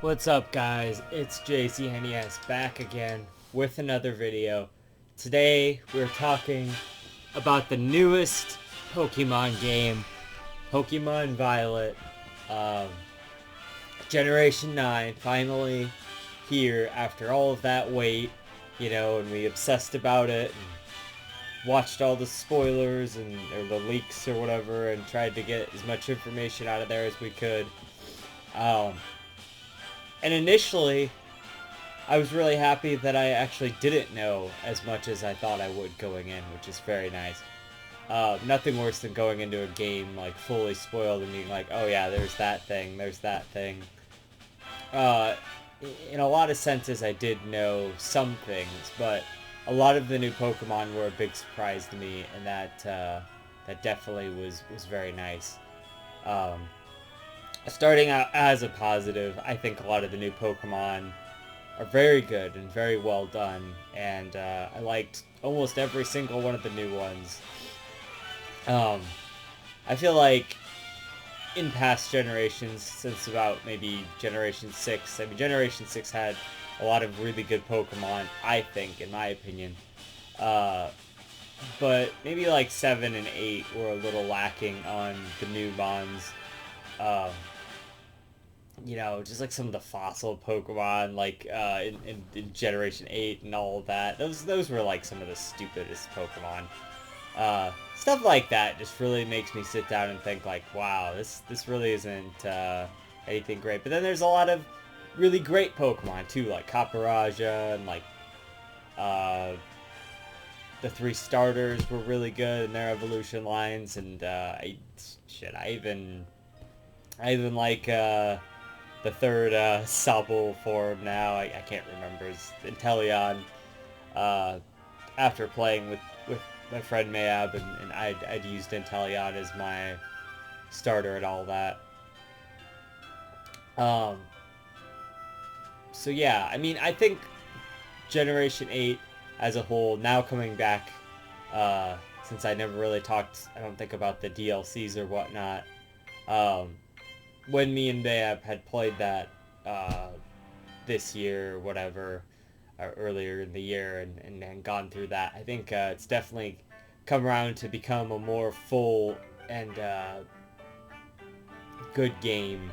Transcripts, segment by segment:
What's up, guys? It's JZNES back again with another video. Today we're talking about the newest Pokemon game, Pokemon Violet, um, Generation 9, finally here after all of that wait, and we obsessed about it and watched all the spoilers or the leaks or whatever and tried to get as much information out of there as we could. And initially, I was really happy that I actually didn't know as much as I thought I would going in, which is very nice. Nothing worse than going into a game like fully spoiled and being like, oh yeah, there's that thing, there's that thing. Uh, in a lot of senses, I did know some things, but a lot of the new Pokemon were a big surprise to me, and that definitely was very nice. Um, Starting out as a positive, I think a lot of the new Pokemon are very good and very well done, and I liked almost every single one of the new ones. I feel like in past generations, since about maybe Generation 6, Generation 6 had a lot of really good Pokemon, I think, in my opinion. But maybe like 7 and 8 were a little lacking on the new Mons. Um, just like some of the fossil Pokemon, like in Generation 8 and all of that. Those were like some of the stupidest Pokemon. Stuff like that just really makes me sit down and think like, wow, this really isn't anything great. But then there's a lot of really great Pokemon too, like Caparaja and like the 3 starters were really good in their evolution lines, and I even like the third Sobble form now. I can't remember. It's Inteleon. After playing with my friend Mayab, and I'd used Inteleon as my starter and all that. So yeah, I think Generation 8 as a whole, now coming back, since I never really talked, I don't think, about the DLCs or whatnot, when me and Bayab had played that this year or whatever, or earlier in the year, and gone through that, I think it's definitely come around to become a more full and good game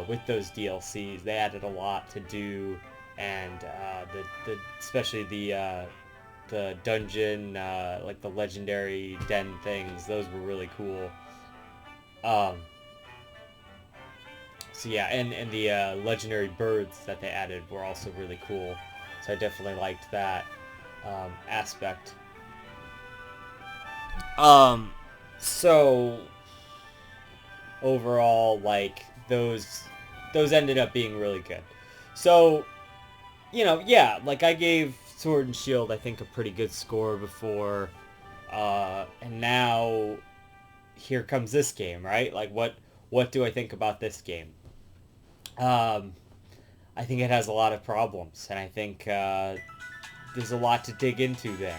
with those DLCs. They added a lot to do, and the especially the dungeon, like the legendary den things, those were really cool. So yeah, and the legendary birds that they added were also really cool. So I definitely liked that aspect. So overall, like those ended up being really good. So yeah, like I gave Sword and Shield, I think, a pretty good score before, and now here comes this game, right? Like what do I think about this game? I think it has a lot of problems, and I think there's a lot to dig into there.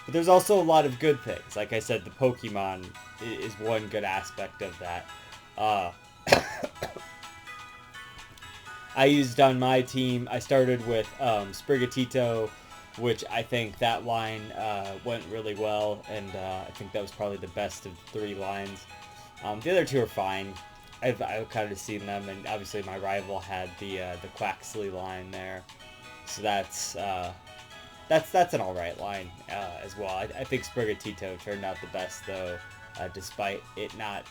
But there's also a lot of good things. Like I said, the Pokemon is one good aspect of that. Uh, I used on my team, I started with Sprigatito, which I think that line went really well, and I think that was probably the best of the 3 lines. The other 2 are fine. I've kind of seen them, and obviously my rival had the Quaxley line there, so that's an alright line as well. I think Sprigatito turned out the best though, despite it not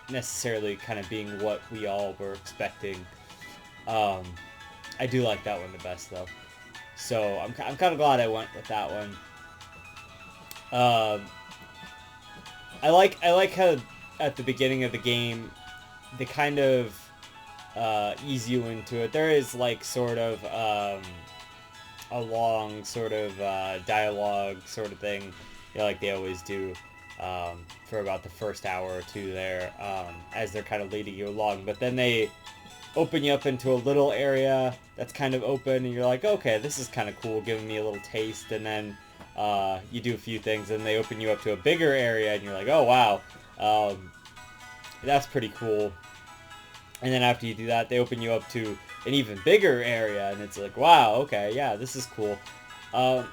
necessarily kind of being what we all were expecting. I do like that one the best though, so I'm kind of glad I went with that one. I like how at the beginning of the game they kind of ease you into it. There is like sort of a long sort of dialogue sort of thing, like they always do, for about the first hour or 2 there, as they're kind of leading you along. But then they open you up into a little area that's kind of open, and you're like, okay, this is kind of cool, giving me a little taste. And then you do a few things, and they open you up to a bigger area, and you're like, oh wow, that's pretty cool. And then after you do that, they open you up to an even bigger area, and it's like, wow, okay, yeah, this is cool. Um,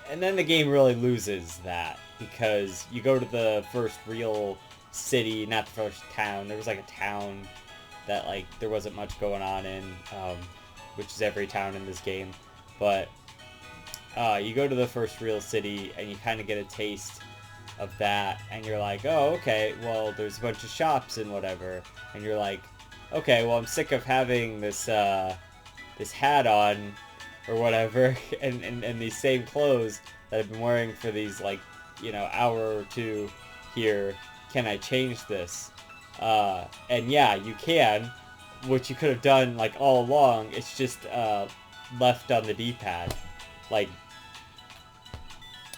and then the game really loses that, because you go to the first real city, not the first town. There was like a town that like there wasn't much going on in, which is every town in this game. But you go to the first real city and you kind of get a taste of that, and you're like, oh, okay, well, there's a bunch of shops and whatever, and you're like, okay, well, I'm sick of having this this hat on or whatever, and these same clothes that I've been wearing for these, like, you know, hour or two here. Can I change this? And yeah, you can, which you could have done like all along. It's just left on the D-pad. Like,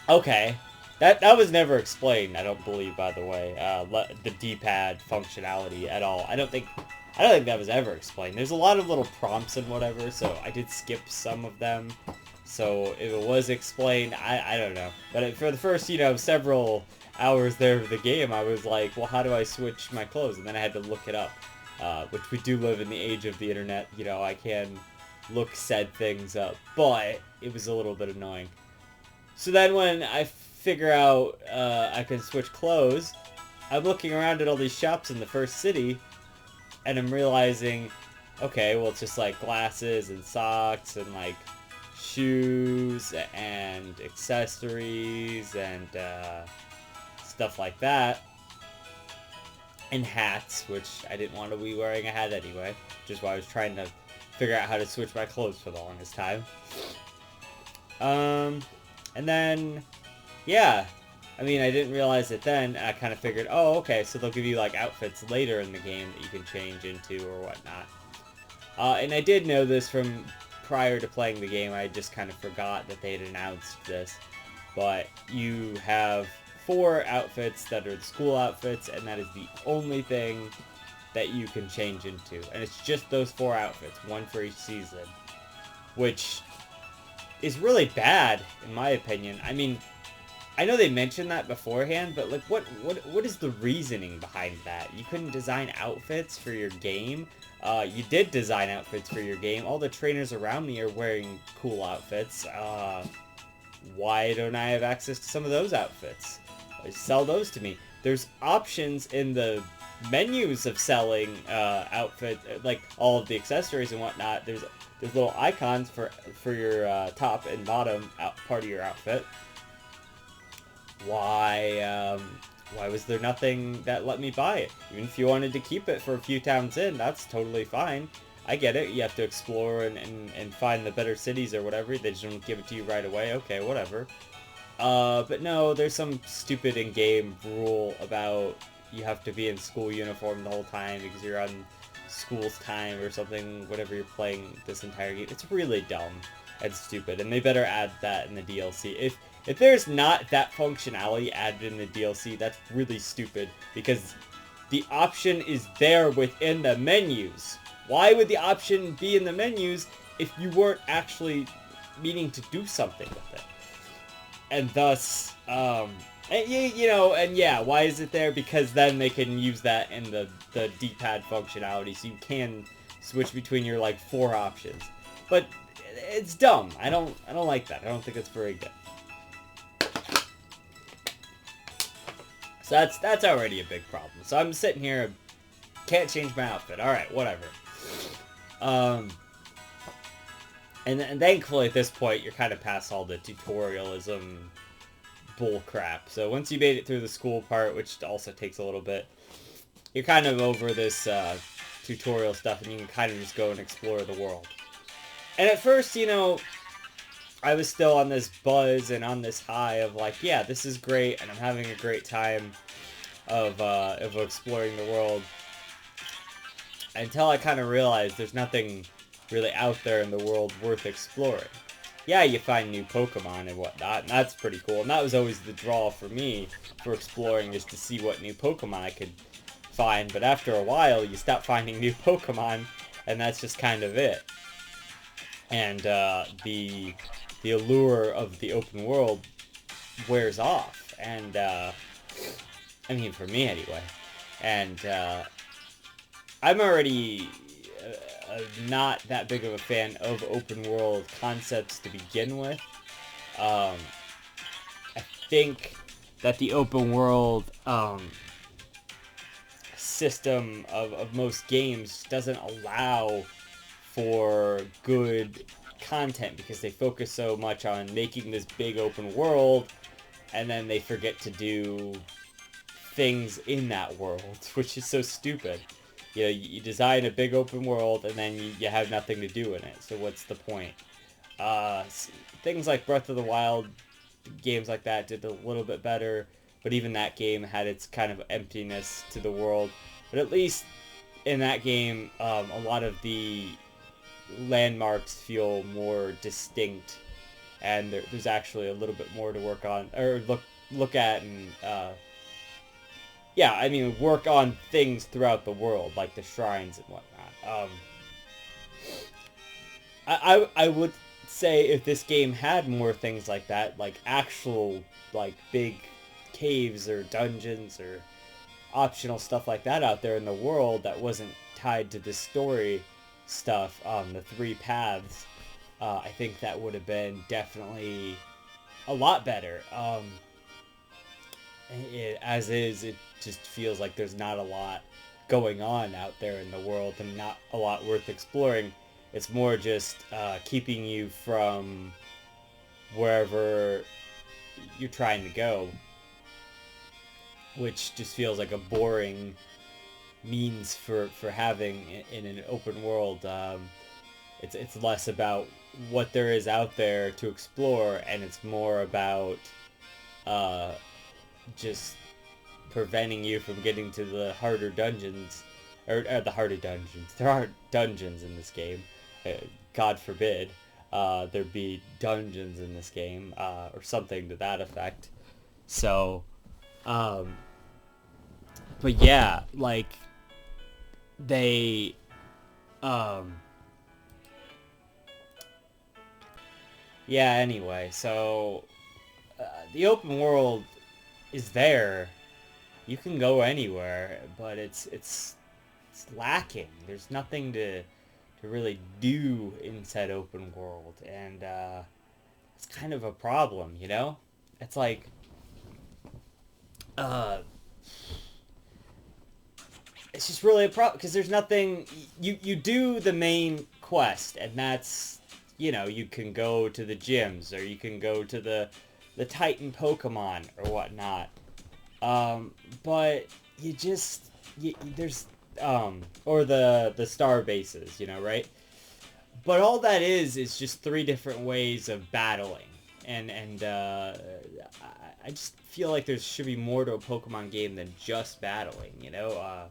okay, that was never explained, I don't believe, by the way. The D-pad functionality at all. I don't think that was ever explained. There's a lot of little prompts and whatever, so I did skip some of them. So if it was explained, I don't know. But for the first, you know, several hours there of the game, I was like, well, how do I switch my clothes? And then I had to look it up, which we do live in the age of the internet. You know, I can look said things up, but it was a little bit annoying. So then when I figure out I can switch clothes, I'm looking around at all these shops in the first city, and I'm realizing, okay, well, it's just like glasses and socks and like shoes and accessories and stuff like that, and hats, which I didn't want to be wearing a hat anyway, which is why I was trying to figure out how to switch my clothes for the longest time. And then, yeah, I mean, I didn't realize it then. I kind of figured, oh, okay, so they'll give you like outfits later in the game that you can change into or whatnot. And I did know this from prior to playing the game. I just kind of forgot that they had announced this. But you have 4 outfits that are the school outfits, and that is the only thing that you can change into. And it's just those 4 outfits, one for each season, which is really bad, in my opinion. I mean, I know they mentioned that beforehand, but like, what is the reasoning behind that? You couldn't design outfits for your game. You did design outfits for your game. All the trainers around me are wearing cool outfits. Why don't I have access to some of those outfits? Sell those to me. There's options in the menus of selling outfit, like all of the accessories and whatnot. There's little icons for your top and bottom part of your outfit. Why was there nothing that let me buy it? Even if you wanted to keep it for a few towns in, that's totally fine. I get it. You have to explore and find the better cities or whatever. They just don't give it to you right away. Okay, whatever. But no, there's some stupid in-game rule about you have to be in school uniform the whole time because you're on school's time or something, whenever you're playing this entire game. It's really dumb and stupid, and they better add that in the DLC. If there's not that functionality added in the DLC, that's really stupid, because the option is there within the menus. Why would the option be in the menus if you weren't actually meaning to do something with it? And thus, and yeah, why is it there? Because then they can use that in the D-pad functionality, so you can switch between your like 4 options. But it's dumb. I don't like that. I don't think it's very good. So that's already a big problem. So I'm sitting here, can't change my outfit. All right, whatever. And thankfully at this point you're kind of past all the tutorialism bull crap. So once you made it through the school part, which also takes a little bit, you're kind of over this tutorial stuff, and you can kind of just go and explore the world. And at first, you know, I was still on this buzz and on this high of like, yeah, this is great, and I'm having a great time of exploring the world, until I kind of realized there's nothing really out there in the world worth exploring. Yeah, you find new Pokemon and whatnot, and that's pretty cool. And that was always the draw for me for exploring, is to see what new Pokemon I could find. But after a while, you stop finding new Pokemon, and that's just kind of it. And the allure of the open world wears off. And I mean, for me anyway. And I'm already not that big of a fan of open world concepts to begin with. I think that the open world system of most games doesn't allow for good content because they focus so much on making this big open world, and then they forget to do things in that world, which is so stupid. You know, you design a big open world and then you have nothing to do in it, so what's the point? Things like Breath of the Wild, games like that did a little bit better, but even that game had its kind of emptiness to the world. But at least in that game, a lot of the landmarks feel more distinct, and there's actually a little bit more to work on, or look at, and yeah, I mean, work on things throughout the world, like the shrines and whatnot. I would say if this game had more things like that, like actual, like, big caves or dungeons or optional stuff like that out there in the world that wasn't tied to the story stuff, the three paths, I think that would have been definitely a lot better. As is, it just feels like there's not a lot going on out there in the world and not a lot worth exploring. It's more just keeping you from wherever you're trying to go, which just feels like a boring means for having in an open world. It's less about what there is out there to explore, and it's more about just preventing you from getting to the harder dungeons, or the harder dungeons. There aren't dungeons in this game. God forbid there be dungeons in this game, or something to that effect. So, but yeah, like, they, yeah, anyway, so, the open world is there. You can go anywhere, but it's lacking. There's nothing to really do in said open world, and it's kind of a problem, you know? It's like, it's just really a problem, because there's nothing, you do the main quest, and that's, you know, you can go to the gyms, or you can go to the Titan Pokemon, or whatnot, but there's, or the star bases, you know, right? But all that is just three different ways of battling, and I just feel like there should be more to a Pokemon game than just battling, you know?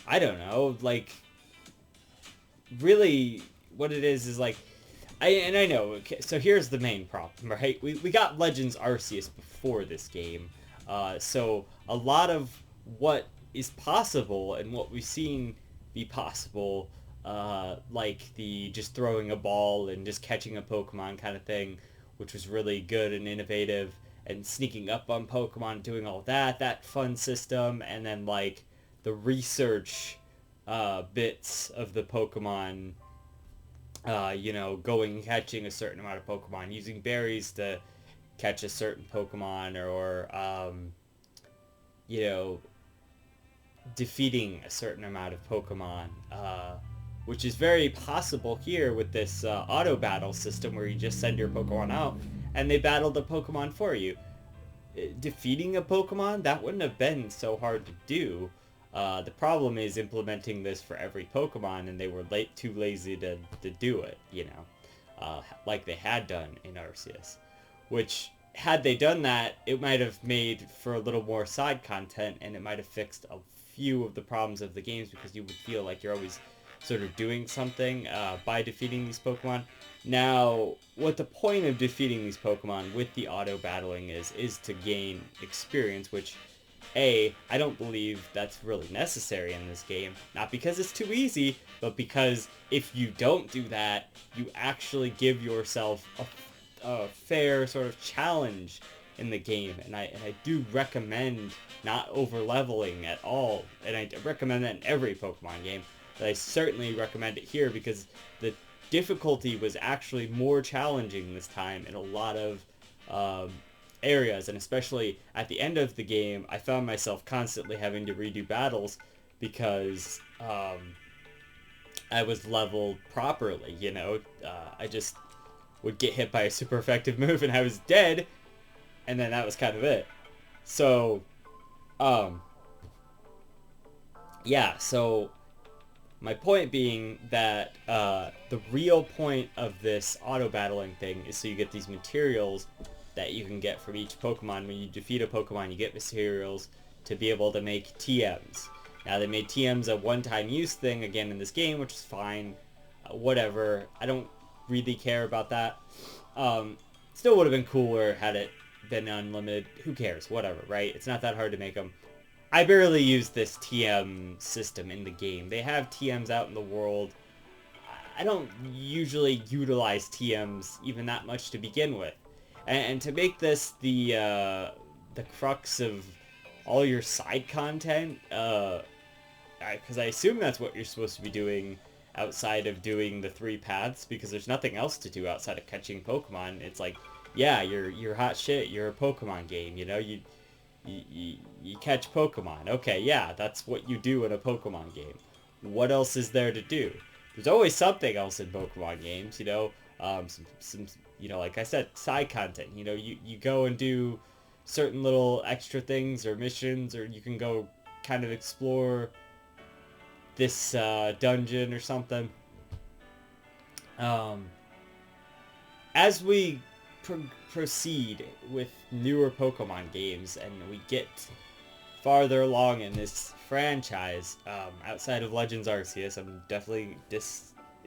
I don't know, like, really, what it is like, I know, okay, so here's the main problem, right? We got Legends Arceus before this game, so a lot of what is possible and what we've seen be possible, like the just throwing a ball and just catching a Pokemon kind of thing, which was really good and innovative, and sneaking up on Pokemon, doing all that fun system, and then like the research bits of the Pokemon, you know, going catching a certain amount of Pokemon, using berries to catch a certain Pokemon, or you know, defeating a certain amount of Pokemon, which is very possible here with this auto battle system where you just send your Pokemon out and they battle the Pokemon for you. Defeating a Pokemon, that wouldn't have been so hard to do. The problem is implementing this for every Pokemon, and they were too lazy to do it, you know, like they had done in Arceus. Which, had they done that, it might have made for a little more side content, and it might have fixed a few of the problems of the games, because you would feel like you're always sort of doing something by defeating these Pokemon. Now, what the point of defeating these Pokemon with the auto battling is to gain experience, which, I don't believe that's really necessary in this game. Not because it's too easy, but because if you don't do that, you actually give yourself a fair sort of challenge in the game. And I do recommend not over leveling at all. And I recommend that in every Pokemon game. I certainly recommend it here because the difficulty was actually more challenging this time in a lot of um, areas, and especially at the end of the game, I found myself constantly having to redo battles because I was leveled properly, you know? I just would get hit by a super effective move and I was dead, and then that was kind of it. So, um, yeah, so my point being that the real point of this auto-battling thing is so you get these materials that you can get from each Pokemon. When you defeat a Pokemon, you get materials to be able to make TMs. Now, they made TMs a one-time use thing again in this game, which is fine. Whatever. I don't really care about that. Still would have been cooler had it been unlimited. Who cares? Whatever, right? It's not that hard to make them. I barely use this TM system in the game. They have TMs out in the world. I don't usually utilize TMs even that much to begin with. And to make this the crux of all your side content, because I assume that's what you're supposed to be doing outside of doing the 3 paths, because there's nothing else to do outside of catching Pokemon. It's like, yeah, you're hot shit. You're a Pokemon game, you know. You catch Pokemon. Okay, yeah, that's what you do in a Pokemon game. What else is there to do? There's always something else in Pokemon games, you know. Some you know, like I said, side content. You know, you go and do certain little extra things or missions, or you can go kind of explore this dungeon or something. As we proceed with newer Pokemon games and we get farther along in this franchise, outside of Legends Arceus, I'm definitely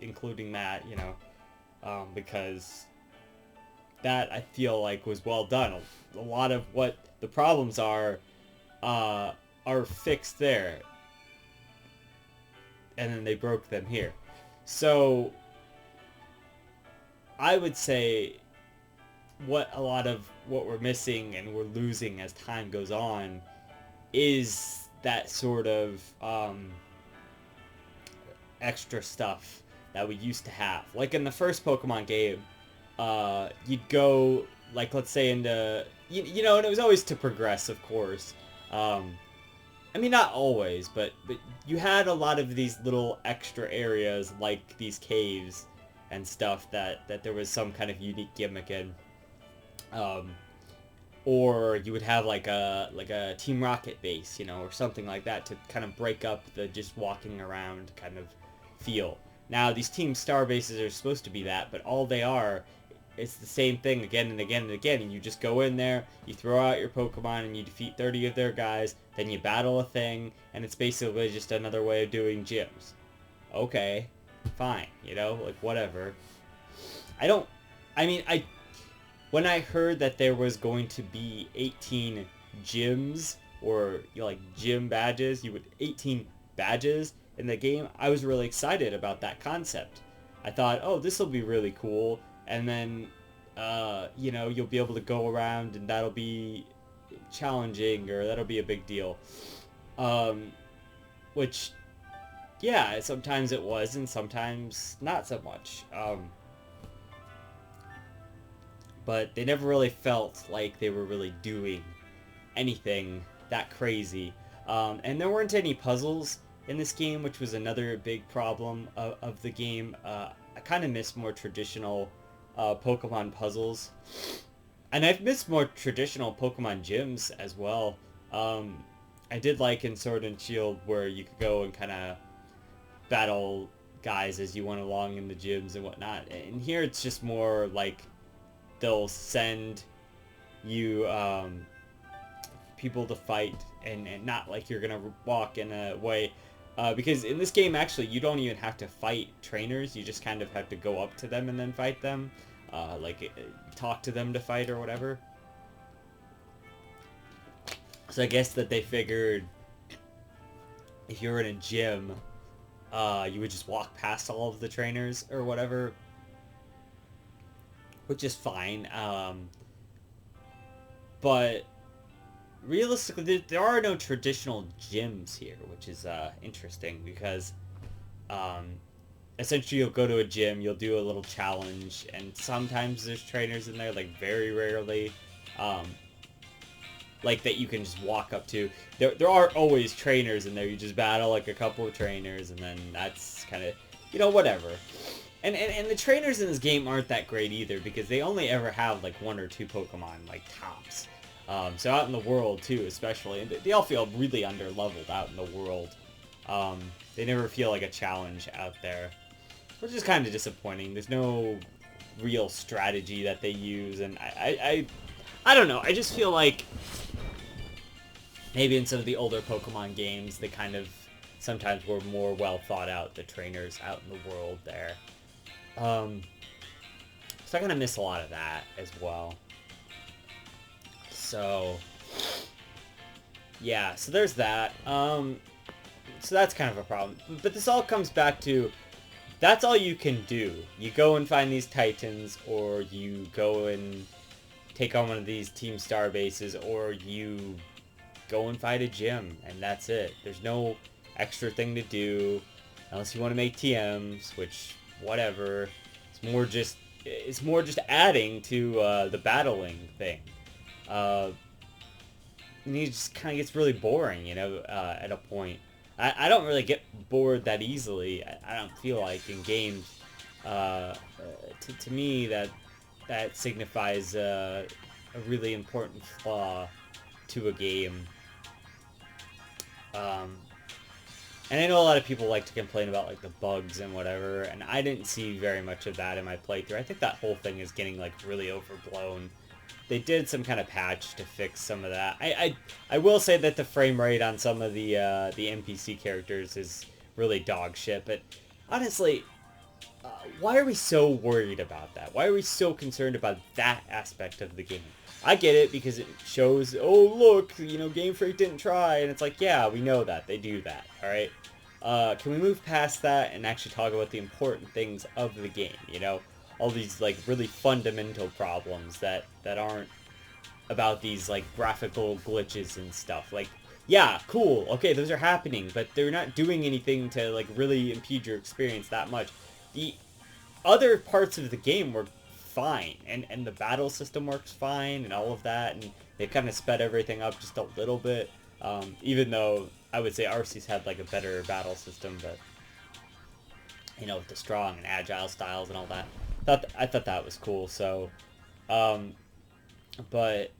including that, you know, because that I feel like was well done. A lot of what the problems are fixed there, and then they broke them here. So I would say what a lot of what we're missing and we're losing as time goes on is that sort of extra stuff that we used to have. Like in the first Pokemon game, you'd go, like, let's say into, you know, and it was always to progress, of course. I mean, not always, but you had a lot of these little extra areas, like these caves and stuff, that there was some kind of unique gimmick in. Or you would have like a Team Rocket base, you know, or something like that to kind of break up the just walking around kind of feel. Now, these Team Star bases are supposed to be that, but all they are, it's the same thing again and again and again, and you just go in there, you throw out your Pokemon, and you defeat 30 of their guys, then you battle a thing, and it's basically just another way of doing gyms. Okay, fine, you know, like, whatever. When I heard that there was going to be 18 gyms, or, you know, like, gym badges, 18 badges in the game, I was really excited about that concept. I thought, oh, this will be really cool, and then, you know, you'll be able to go around, and that'll be challenging, or that'll be a big deal. Which, yeah, sometimes it was, and sometimes not so much. But they never really felt like they were really doing anything that crazy. And there weren't any puzzles in this game, which was another big problem of the game. I kind of miss more traditional Pokemon puzzles. And I've missed more traditional Pokemon gyms as well. I did like in Sword and Shield where you could go and kind of battle guys as you went along in the gyms and whatnot. And here it's just more like they'll send you people to fight, and not like you're gonna walk in a way, because in this game actually you don't even have to fight trainers, you just kind of have to go up to them and then fight them, talk to them to fight or whatever. So I guess that they figured if you're in a gym, you would just walk past all of the trainers or whatever, which is fine. But realistically, there are no traditional gyms here, which is interesting because Um, Essentially, you'll go to a gym, you'll do a little challenge, and sometimes there's trainers in there, like very rarely, um, like that you can just walk up to. There are always trainers in there. You just battle like a couple of trainers, and then that's kind of, whatever. And the trainers in this game aren't that great either, because they only ever have like one or two Pokemon, like tops. So out in the world too, especially, and they all feel really under leveled out in the world. They never feel like a challenge out there, which is kind of disappointing. There's no real strategy that they use, and I don't know. I just feel like maybe in some of the older Pokemon games, they kind of sometimes were more well thought out, the trainers out in the world there. So I'm gonna miss a lot of that as well. So yeah, so there's that. So that's kind of a problem. But this all comes back to, that's all you can do. You go and find these Titans, or you go and take on one of these Team Star bases, or you go and fight a gym, and that's it. There's no extra thing to do, unless you want to make TMs, which, whatever. It's more just adding to the battling thing. And it just kind of gets really boring, at a point. I don't really get bored that easily. I don't feel like in games. To me, that signifies a really important flaw to a game. And I know a lot of people like to complain about like the bugs and whatever, and I didn't see very much of that in my playthrough. I think that whole thing is getting like really overblown. They did some kind of patch to fix some of that. I will say that the frame rate on some of the NPC characters is really dog shit, but honestly, why are we so worried about that? Why are we so concerned about that aspect of the game? I get it because it shows, oh look, Game Freak didn't try, and it's like, yeah, we know that. They do that, alright? Can we move past that and actually talk about the important things of the game, all these like really fundamental problems that aren't about these like graphical glitches and stuff. Like, yeah, cool, okay, those are happening, but they're not doing anything to like really impede your experience that much. The other parts of the game work fine, and the battle system works fine and all of that, and they kind of sped everything up just a little bit, even though I would say Arceus had like a better battle system, but with the strong and agile styles and all that. I thought that was cool. So, but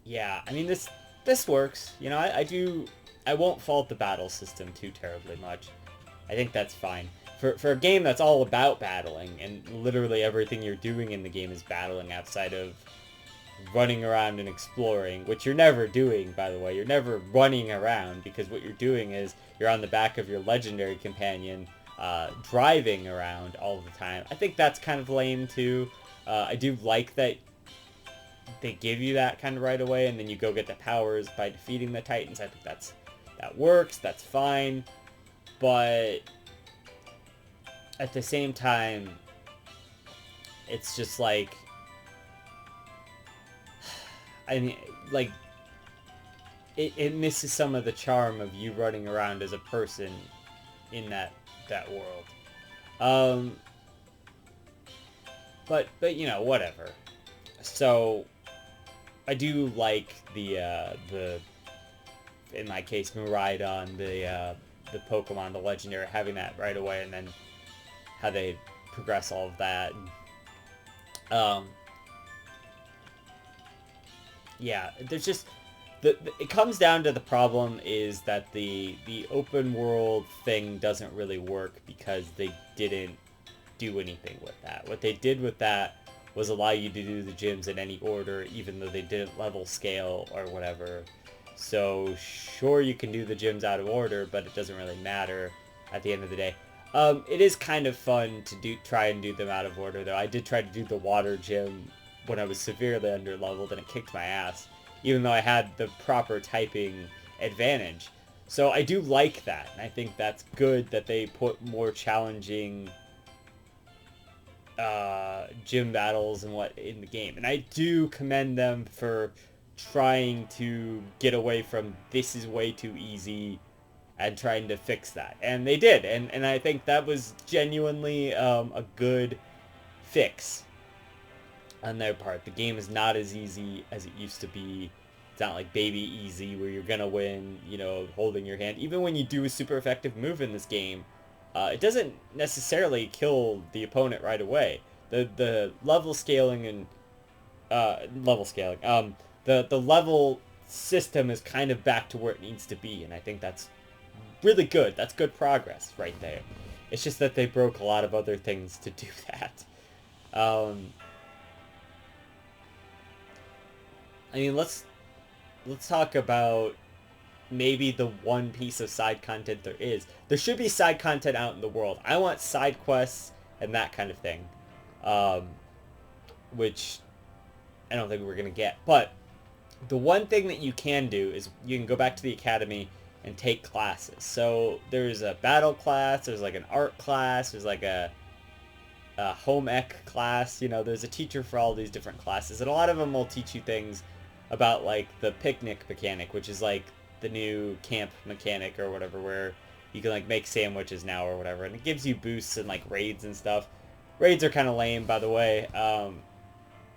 yeah, I mean this works. I won't fault the battle system too terribly much. I think that's fine for a game that's all about battling, and literally everything you're doing in the game is battling outside of running around and exploring, which you're never doing, by the way. You're never running around, because what you're doing is you're on the back of your legendary companion, driving around all the time. I think that's kind of lame too. I do like that they give you that kind of right away, and then you go get the powers by defeating the Titans. I think that works. That's fine, but at the same time, it's just like, I mean, like, it misses some of the charm of you running around as a person in that world. But whatever. So I do like the in my case, Miraidon, the Pokemon, the legendary, having that right away, and then how they progress all of that. Yeah, there's just it comes down to the problem is that the open world thing doesn't really work because they didn't do anything with that. What they did with that was allow you to do the gyms in any order, even though they didn't level scale or whatever. So sure, you can do the gyms out of order, but it doesn't really matter at the end of the day. It is kind of fun to try and do them out of order, though. I did try to do the water gym when I was severely underleveled, and it kicked my ass, even though I had the proper typing advantage. So I do like that, and I think that's good that they put more challenging gym battles and what in the game. And I do commend them for trying to get away from this is way too easy, and trying to fix that. And they did, and I think that was genuinely a good fix on their part. The game is not as easy as it used to be. It's not like baby easy where you're gonna win, you know, holding your hand. Even when you do a super effective move in this game, it doesn't necessarily kill the opponent right away. The level scaling and the level system is kind of back to where it needs to be, and I think that's really good. That's good progress right there. It's just that they broke a lot of other things to do that. I mean, let's talk about maybe the one piece of side content there is. There should be side content out in the world. I want side quests and that kind of thing, which I don't think we're gonna get. But the one thing that you can do is you can go back to the academy and take classes. So there's a battle class, there's like an art class, there's like a home ec class. You know, there's a teacher for all these different classes, and a lot of them will teach you things about like the picnic mechanic, which is like the new camp mechanic or whatever, where you can like make sandwiches now or whatever, and it gives you boosts and like raids and stuff. Raids are kind of lame, by the way.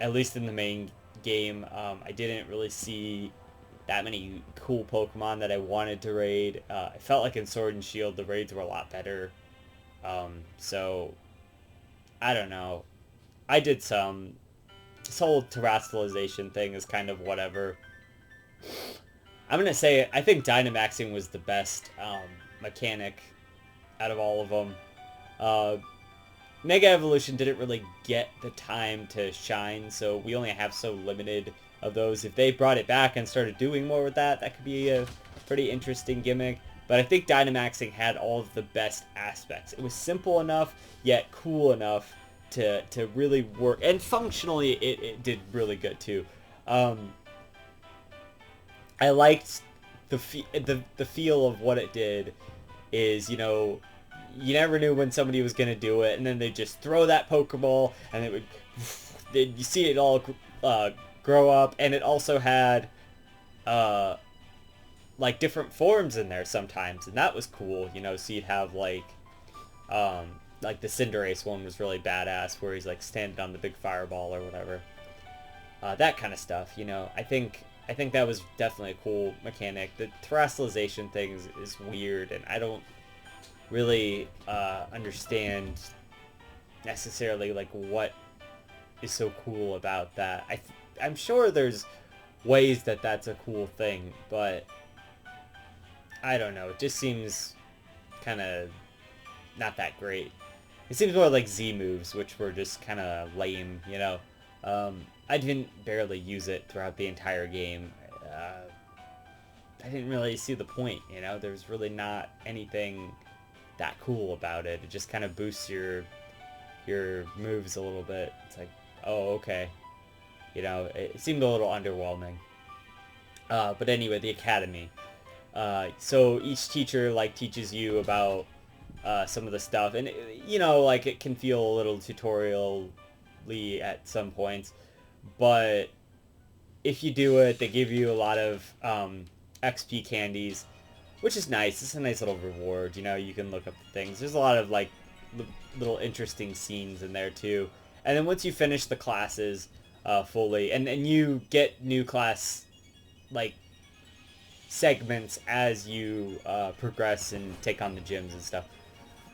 At least in the main game, I didn't really see that many cool Pokemon that I wanted to raid. I felt like in Sword and Shield the raids were a lot better. So I don't know. I did some. This whole terrestrialization thing is kind of whatever. I'm gonna say I think Dynamaxing was the best mechanic out of all of them. Mega Evolution didn't really get the time to shine, so we only have so limited of those. If they brought it back and started doing more with that, that could be a pretty interesting gimmick. But I think Dynamaxing had all of the best aspects. It was simple enough, yet cool enough to really work. And functionally, it did really good, too. I liked the feel of what it did is, you know, you never knew when somebody was going to do it, and then they just throw that Pokeball, and it would, you see it all grow up, and it also had, like, different forms in there sometimes, and that was cool, you know, so you'd have, like the Cinderace one was really badass, where he's, like, standing on the big fireball or whatever. That kind of stuff, you know, I think that was definitely a cool mechanic. The terrestrialization thing is weird, and I don't really understand necessarily like what is so cool about that. I'm sure there's ways that that's a cool thing, but I don't know. It just seems kind of not that great. It seems more like Z moves, which were just kind of lame, you know. I didn't barely use it throughout the entire game. I didn't really see the point, you know. There's really not anything that cool about it. It just kind of boosts your moves a little bit. It's like, oh, okay. You know, it seemed a little underwhelming. But anyway, the academy. So each teacher, like, teaches you about some of the stuff. And, you know, like, it can feel a little tutorial-y at some points. But if you do it, they give you a lot of XP candies, which is nice. It's a nice little reward, you know, you can look up the things. There's a lot of, like, little interesting scenes in there, too. And then once you finish the classes fully, and you get new class, like, segments as you progress and take on the gyms and stuff.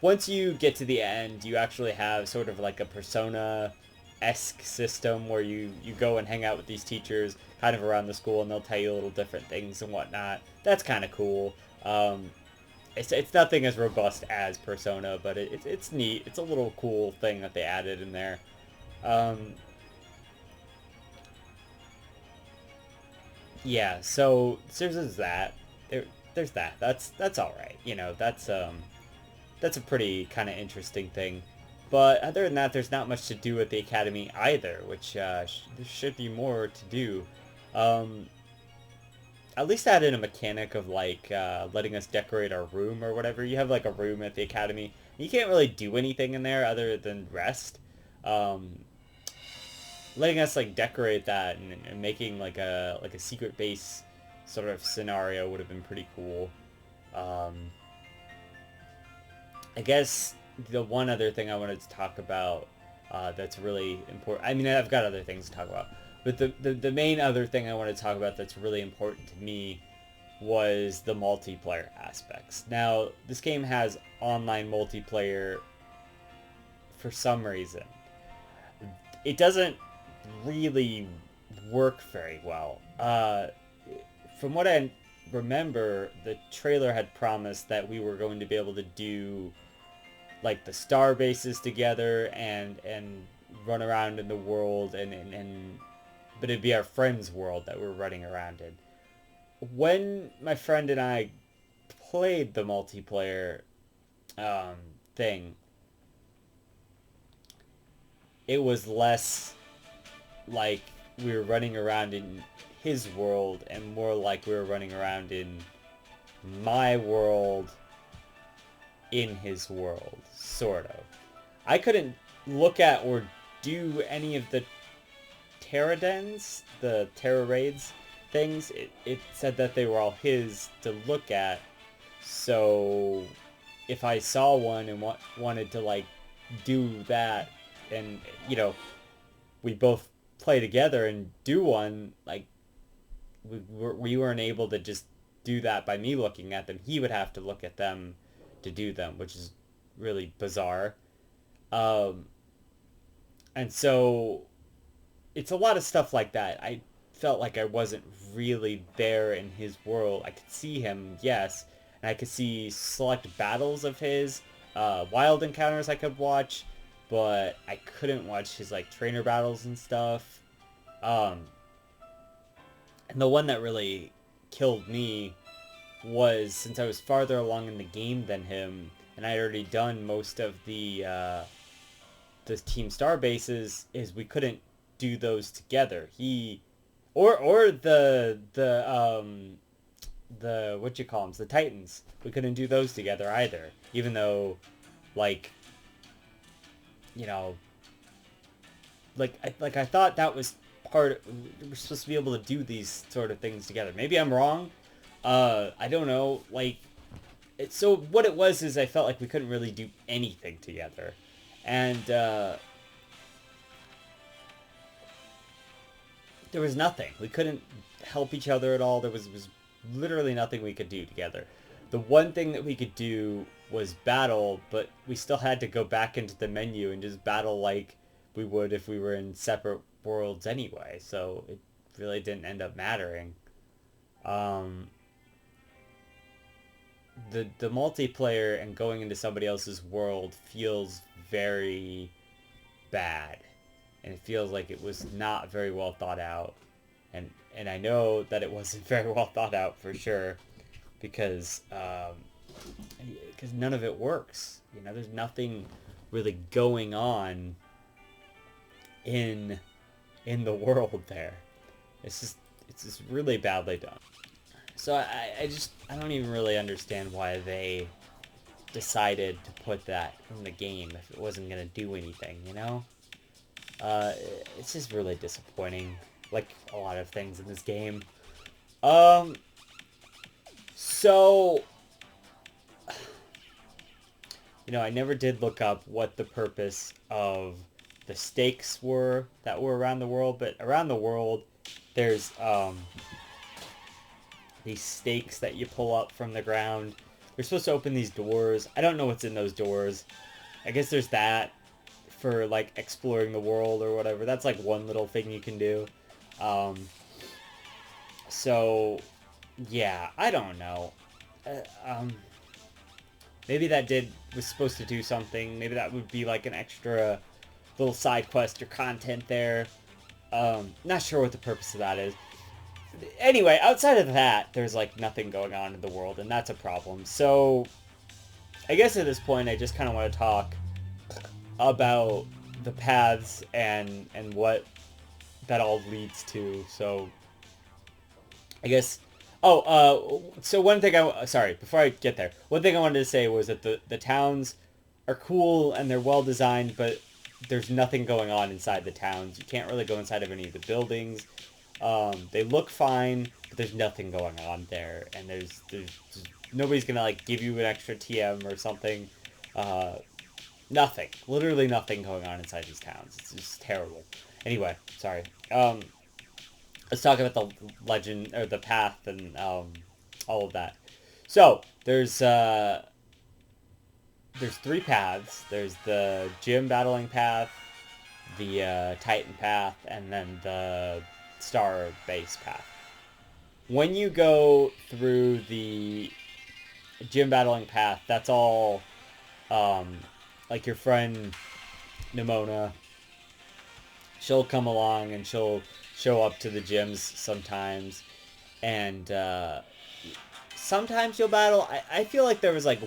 Once you get to the end, you actually have sort of like a Persona-esque system where you go and hang out with these teachers kind of around the school, and they'll tell you little different things and whatnot. That's kind of cool. It's nothing as robust as Persona, but it's neat. It's a little cool thing that they added in there. Yeah, so there's that. There's that. That's all right. You know, that's a pretty kind of interesting thing. But other than that, there's not much to do at the academy either, which there should be more to do. At least add in a mechanic of, like, letting us decorate our room or whatever. You have, like, a room at the academy. You can't really do anything in there other than rest. Letting us, like, decorate that and making, like a secret base sort of scenario would have been pretty cool. Um, I guess the one other thing I wanted to talk about that's really important. I mean, I've got other things to talk about, but the main other thing I want to talk about that's really important to me was the multiplayer aspects. Now, this game has online multiplayer for some reason. It doesn't really work very well. From what I remember, the trailer had promised that we were going to be able to do like the star bases together and run around in the world and but it'd be our friend's world that we're running around in. When my friend and I played the multiplayer um, thing, it was less like we were running around in his world and more like we were running around in my world in his world, sort of. I couldn't look at or do any of the Terradens, the Terra Raids things. It said that they were all his to look at, so if I saw one and wanted to like do that and we both play together and do one, like we weren't able to just do that by me looking at them. He would have to look at them to do them, which is really bizarre. Um, and so it's a lot of stuff like that. I felt like I wasn't really there in his world. I could see him, yes, and I could see select battles of his, wild encounters I could watch, but I couldn't watch his like trainer battles and stuff. Um, and the one that really killed me was, since I was farther along in the game than him, and I had already done most of the Team Star bases, is we couldn't do those together. He or the what you call them, the Titans. We couldn't do those together either, even though like I thought that was we're supposed to be able to do these sort of things together. Maybe I'm wrong. I don't know. So what it was is I felt like we couldn't really do anything together, and there was nothing. We couldn't help each other at all. There was literally nothing we could do together. The one thing that we could do was battle, but we still had to go back into the menu and just battle like we would if we were in separate worlds anyway. So it really didn't end up mattering. Um, the multiplayer and going into somebody else's world feels very bad, and it feels like it was not very well thought out, and I know that it wasn't very well thought out for sure, because none of it works. There's nothing really going on in the world there. It's just really badly done. So I don't even really understand why they decided to put that in the game if it wasn't gonna do anything, It's just really disappointing, like a lot of things in this game. So, I never did look up what the purpose of the stakes were that were around the world, but around the world, there's, these stakes that you pull up from the ground. You're supposed to open these doors. I don't know what's in those doors. I guess there's that for, like, exploring the world or whatever. That's, like, one little thing you can do. So, yeah, I don't know. Maybe that was supposed to do something. Maybe that would be, like, an extra little side quest or content there. Not sure what the purpose of that is. Anyway, outside of that, there's like nothing going on in the world, and that's a problem. So, I guess at this point, I just kind of want to talk about the paths and what that all leads to. So, I guess. So one thing sorry, before I get there, one thing I wanted to say was that the towns are cool and they're well designed, but there's nothing going on inside the towns. You can't really go inside of any of the buildings. They look fine, but there's nothing going on there, and there's nobody's gonna like give you an extra TM or something. Nothing, literally nothing going on inside these towns. It's just terrible. Anyway, sorry. Let's talk about the legend or the path and all of that. So there's 3 paths. There's the gym battling path, the Titan path, and then the Star base path. When you go through the gym battling path, that's all like your friend Nimona. She'll come along and she'll show up to the gyms sometimes, and sometimes you'll battle. I feel like there was like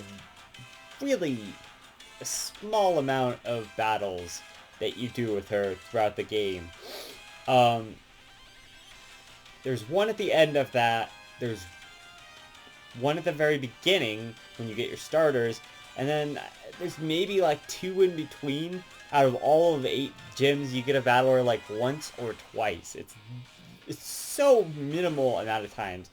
really a small amount of battles that you do with her throughout the game. There's one at the end of that. There's one at the very beginning when you get your starters, and then there's maybe like 2 in between. Out of all of the 8 gyms, you get a battler like once or twice. It's so minimal amount of times.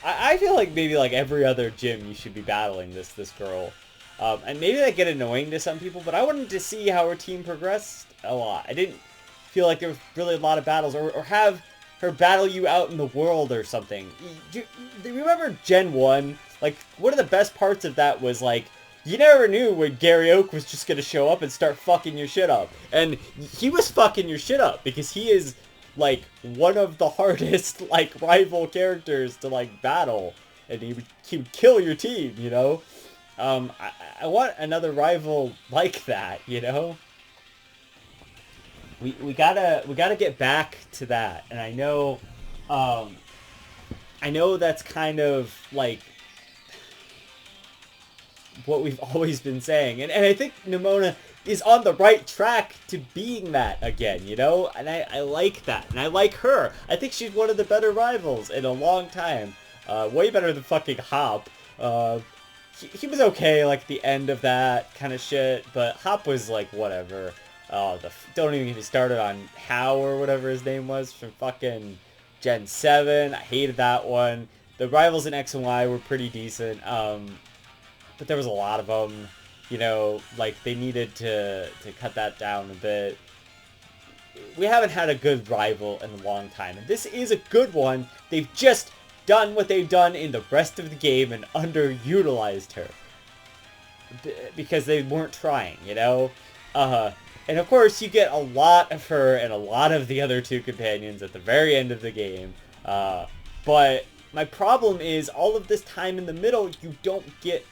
I feel like maybe like every other gym you should be battling this girl. And maybe that get annoying to some people, but I wanted to see how her team progressed a lot. I didn't feel like there was really a lot of battles, or have her battle you out in the world or something. Do you remember Gen 1? Like, one of the best parts of that was, like, you never knew when Gary Oak was just gonna show up and start fucking your shit up. And he was fucking your shit up, because he is, like, one of the hardest, like, rival characters to, like, battle. And he would kill your team, you know? I want another rival like that, you know? We gotta get back to that. And I know that's kind of, like, what we've always been saying. And I think Nimona is on the right track to being that again, you know? And I like that. And I like her. I think she's one of the better rivals in a long time. Way better than fucking Hop. He was okay, like, at the end of that kind of shit. But Hop was, like, whatever. Don't even get me started on How or whatever his name was from fucking Gen 7. I hated that one. The rivals in X and Y were pretty decent. But there was a lot of them, you know, like, they needed to cut that down a bit. We haven't had a good rival in a long time, and this is a good one. They've just done what they've done in the rest of the game and underutilized her. Because they weren't trying, you know? And of course, you get a lot of her and a lot of the other 2 companions at the very end of the game. But my problem is, all of this time in the middle, you don't get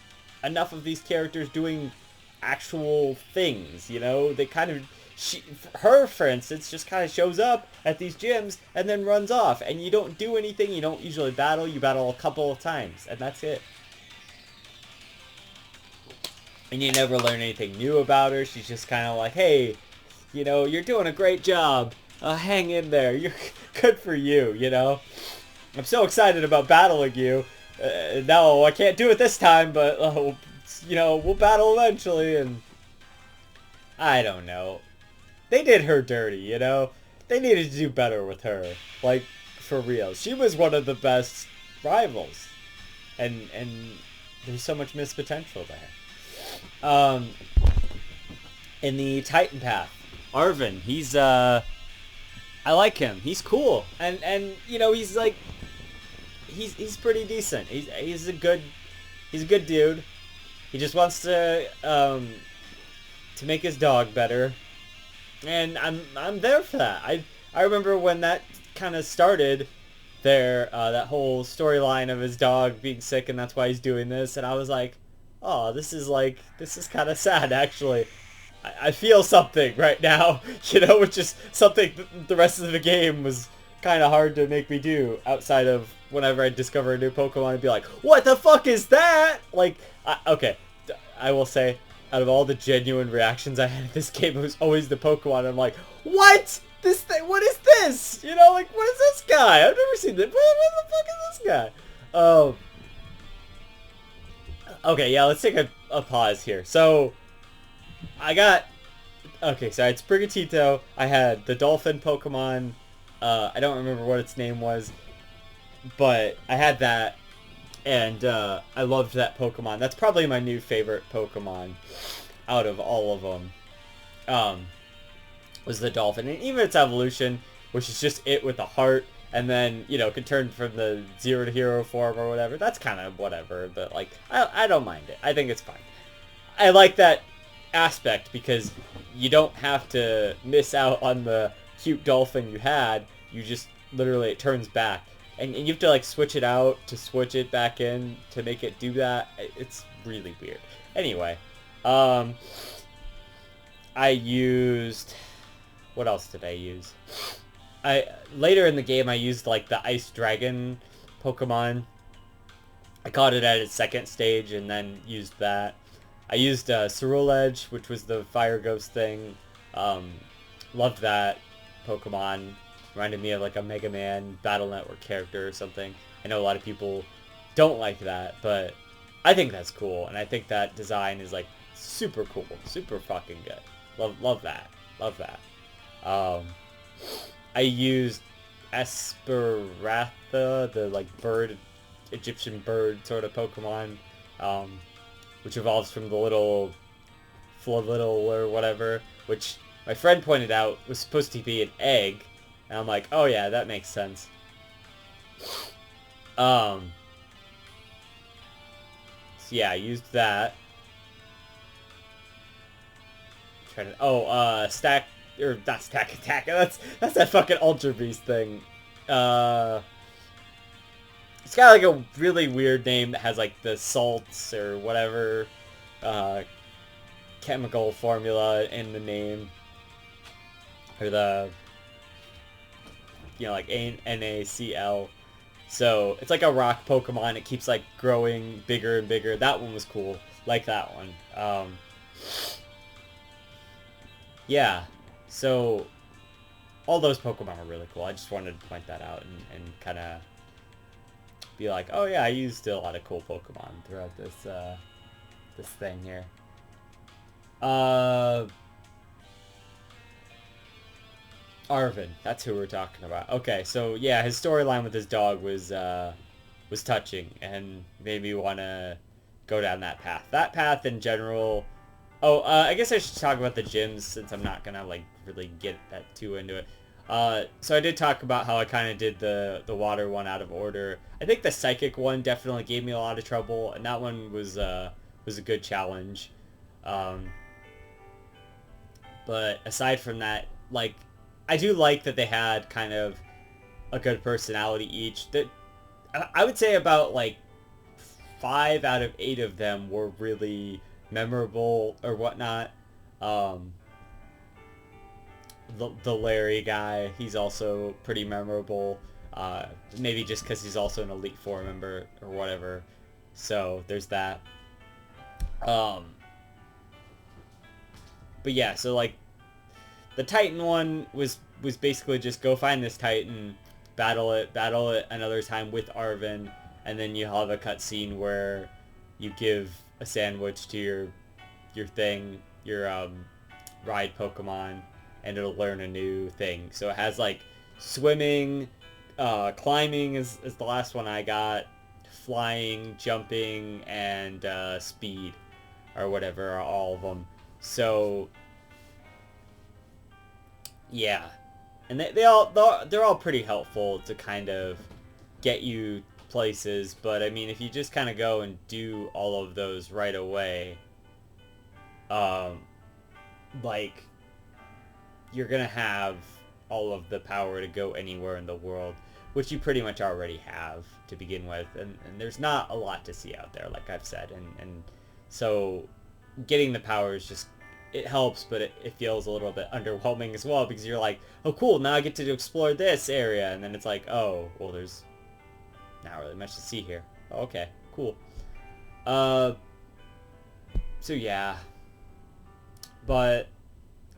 enough of these characters doing actual things, you know? They kind of... her, for instance, just kind of shows up at these gyms and then runs off. And you don't do anything, you don't usually battle, you battle a couple of times, and that's it. And you never learn anything new about her. She's just kind of like, hey, you know, you're doing a great job. Hang in there. You're good for you, you know? I'm so excited about battling you. No, I can't do it this time, but, you know, we'll battle eventually, and... I don't know. They did her dirty, you know? They needed to do better with her. Like, for real. She was one of the best rivals. And there's so much missed potential there. In the Titan path, Arvin, he's, I like him. He's cool. And you know, he's like... He's pretty decent. He's a good dude. He just wants to make his dog better, and I'm there for that. I remember when that kind of started there, that whole storyline of his dog being sick and that's why he's doing this, and I was like, oh, this is kind of sad actually. I feel something right now, you know, which is something the rest of the game was kind of hard to make me do outside of whenever I discover a new Pokemon and be like, what the fuck is that? Like, okay, I will say, out of all the genuine reactions I had in this game, it was always the Pokemon. I'm like, what? This thing, what is this? You know, like, what is this guy? I've never seen this. What the fuck is this guy? Okay, yeah, let's take a pause here. So, okay, so I had Sprigatito, I had the Dolphin Pokemon, I don't remember what its name was, but I had that, And I loved that Pokemon. That's probably my new favorite Pokemon out of all of them. Was the Dolphin. And even its evolution, which is just it with a heart, and then, you know, can turn from the zero to hero form or whatever. That's kind of whatever, but, like, I don't mind it. I think it's fine. I like that aspect because you don't have to miss out on the cute dolphin you had. You just, literally, it turns back. And you have to, like, switch it out to switch it back in to make it do that. It's really weird. Anyway, I used... What else did I use? Later in the game, I used, like, the Ice Dragon Pokemon. I caught it at its second stage and then used that. I used Ceruledge, which was the Fire Ghost thing. Loved that Pokemon. Reminded me of, like, a Mega Man Battle Network character or something. I know a lot of people don't like that, but I think that's cool. And I think that design is, like, super cool. Super fucking good. Love that. Love that. I used Esperatha, the, like, Egyptian bird sort of Pokemon, which evolves from the little Flittle or whatever, which my friend pointed out was supposed to be an egg, and I'm like, oh yeah, that makes sense. So yeah, I used that. Stack, or not Stack Attack, that's that fucking Ultra Beast thing. It's got, like, a really weird name that has, like, the salts or whatever chemical formula in the name. Or the, you know, like, NaCl. So, it's like a rock Pokemon. It keeps, like, growing bigger and bigger. That one was cool. Like that one. Yeah. So, all those Pokemon are really cool. I just wanted to point that out and kind of be like, oh yeah, I used a lot of cool Pokemon throughout this this thing here. Arvin, that's who we're talking about. Okay, so yeah, his storyline with his dog was touching and made me want to go down that path. That path in general. Oh, I guess I should talk about the gyms since I'm not gonna, like, really get that too into it. So I did talk about how I kind of did the water one out of order. I think the psychic one definitely gave me a lot of trouble, and that one was a good challenge. But aside from that, like, I do like that they had kind of a good personality each. That I would say about, like, 5 out of 8 of them were really memorable or whatnot. The Larry guy, he's also pretty memorable. Maybe just because he's also an Elite Four member or whatever. So there's that. But yeah, so, like, the Titan one was basically just go find this Titan, battle it another time with Arvin, and then you have a cutscene where you give a sandwich to your ride Pokemon, and it'll learn a new thing. So it has, like, swimming, climbing is the last one I got, flying, jumping, and speed, or whatever, are all of them. So yeah, and they're all pretty helpful to kind of get you places. But I mean, if you just kind of go and do all of those right away, like, you're gonna have all of the power to go anywhere in the world, which you pretty much already have to begin with, and there's not a lot to see out there, like I've said, and so getting the power is just, it helps, but it feels a little bit underwhelming as well, because you're like, oh cool, now I get to explore this area, and then it's like, oh, well, there's not really much to see here. Okay, cool. So yeah, but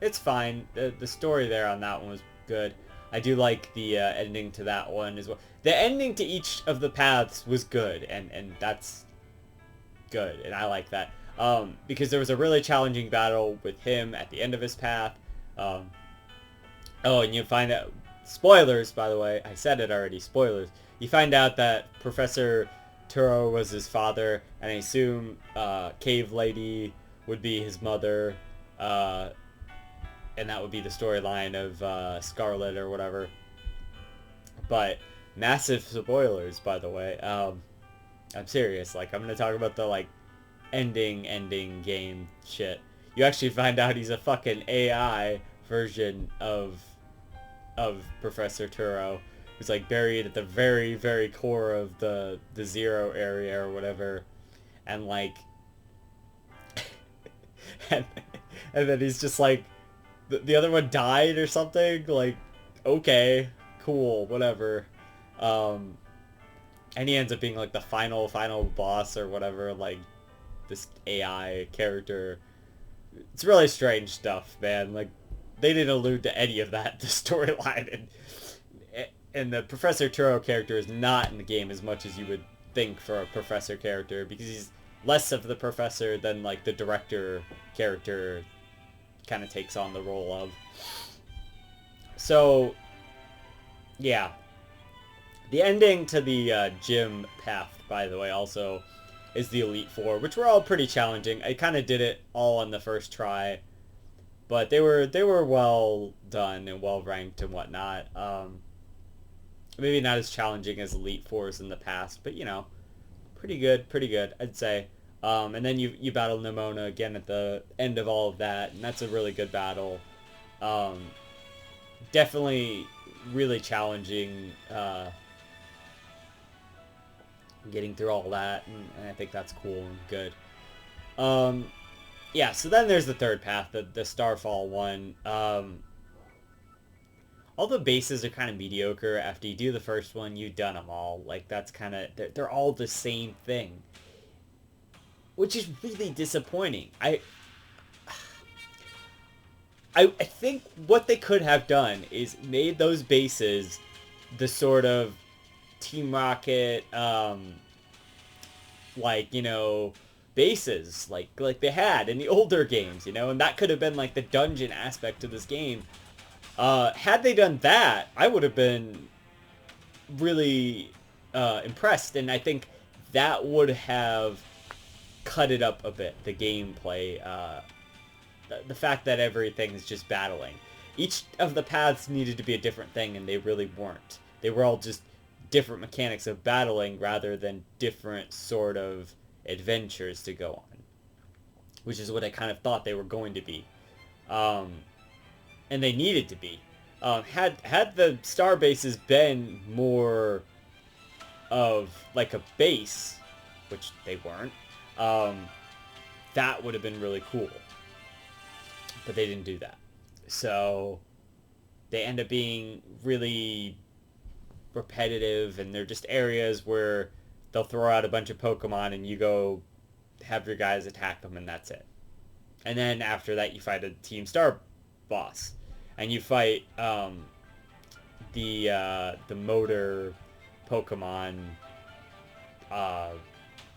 it's fine. The story there on that one was good. I do like the ending to that one as well. The ending to each of the paths was good, and that's good, and I like that. Because there was a really challenging battle with him at the end of his path. Oh, and you find out, spoilers, by the way, I said it already, spoilers. You find out that Professor Turo was his father, and I assume Cave Lady would be his mother, and that would be the storyline of Scarlet or whatever. But massive spoilers, by the way. I'm serious. Like, I'm gonna talk about the like ending game shit. You actually find out he's a fucking AI version of Professor Turo, who's like buried at the very, very core of the Zero area or whatever, and like, and, and then he's just like, the other one died or something. Like, okay, cool, whatever. And he ends up being like the final boss or whatever. Like this AI character. It's really strange stuff, man. Like, they didn't allude to any of that, the storyline, and the Professor Turo character is not in the game as much as you would think for a Professor character, because he's less of the Professor than like the director character kind of takes on the role of. So, yeah. The ending to the gym path, by the way, also is the Elite Four, which were all pretty challenging. I kind of did it all on the first try, but they were well done and well ranked and whatnot. Maybe not as challenging as Elite Fours in the past, but you know, pretty good, I'd say. And then you battle Nimona again at the end of all of that, and that's a really good battle. Definitely really challenging. Getting through all that, and I think that's cool and good. Yeah, so then there's the third path, the Starfall one. All the bases are kind of mediocre. After you do the first one, you've done them all. Like, that's kind of, they're all the same thing, which is really disappointing. I think what they could have done is made those bases the sort of Team Rocket, like, you know, bases, like they had in the older games, you know, and that could have been like the dungeon aspect of this game. Had they done that, I would have been really impressed, and I think that would have cut it up a bit, the gameplay. The fact that everything is just battling. Each of the paths needed to be a different thing, and they really weren't. They were all just different mechanics of battling rather than different sort of adventures to go on, which is what I kind of thought they were going to be, and they needed to be. Had the star bases been more of like a base, which they weren't, that would have been really cool, but they didn't do that. So they end up being really repetitive, and they're just areas where they'll throw out a bunch of Pokemon and you go have your guys attack them, and that's it. And then after that you fight a Team Star boss, and you fight the motor Pokemon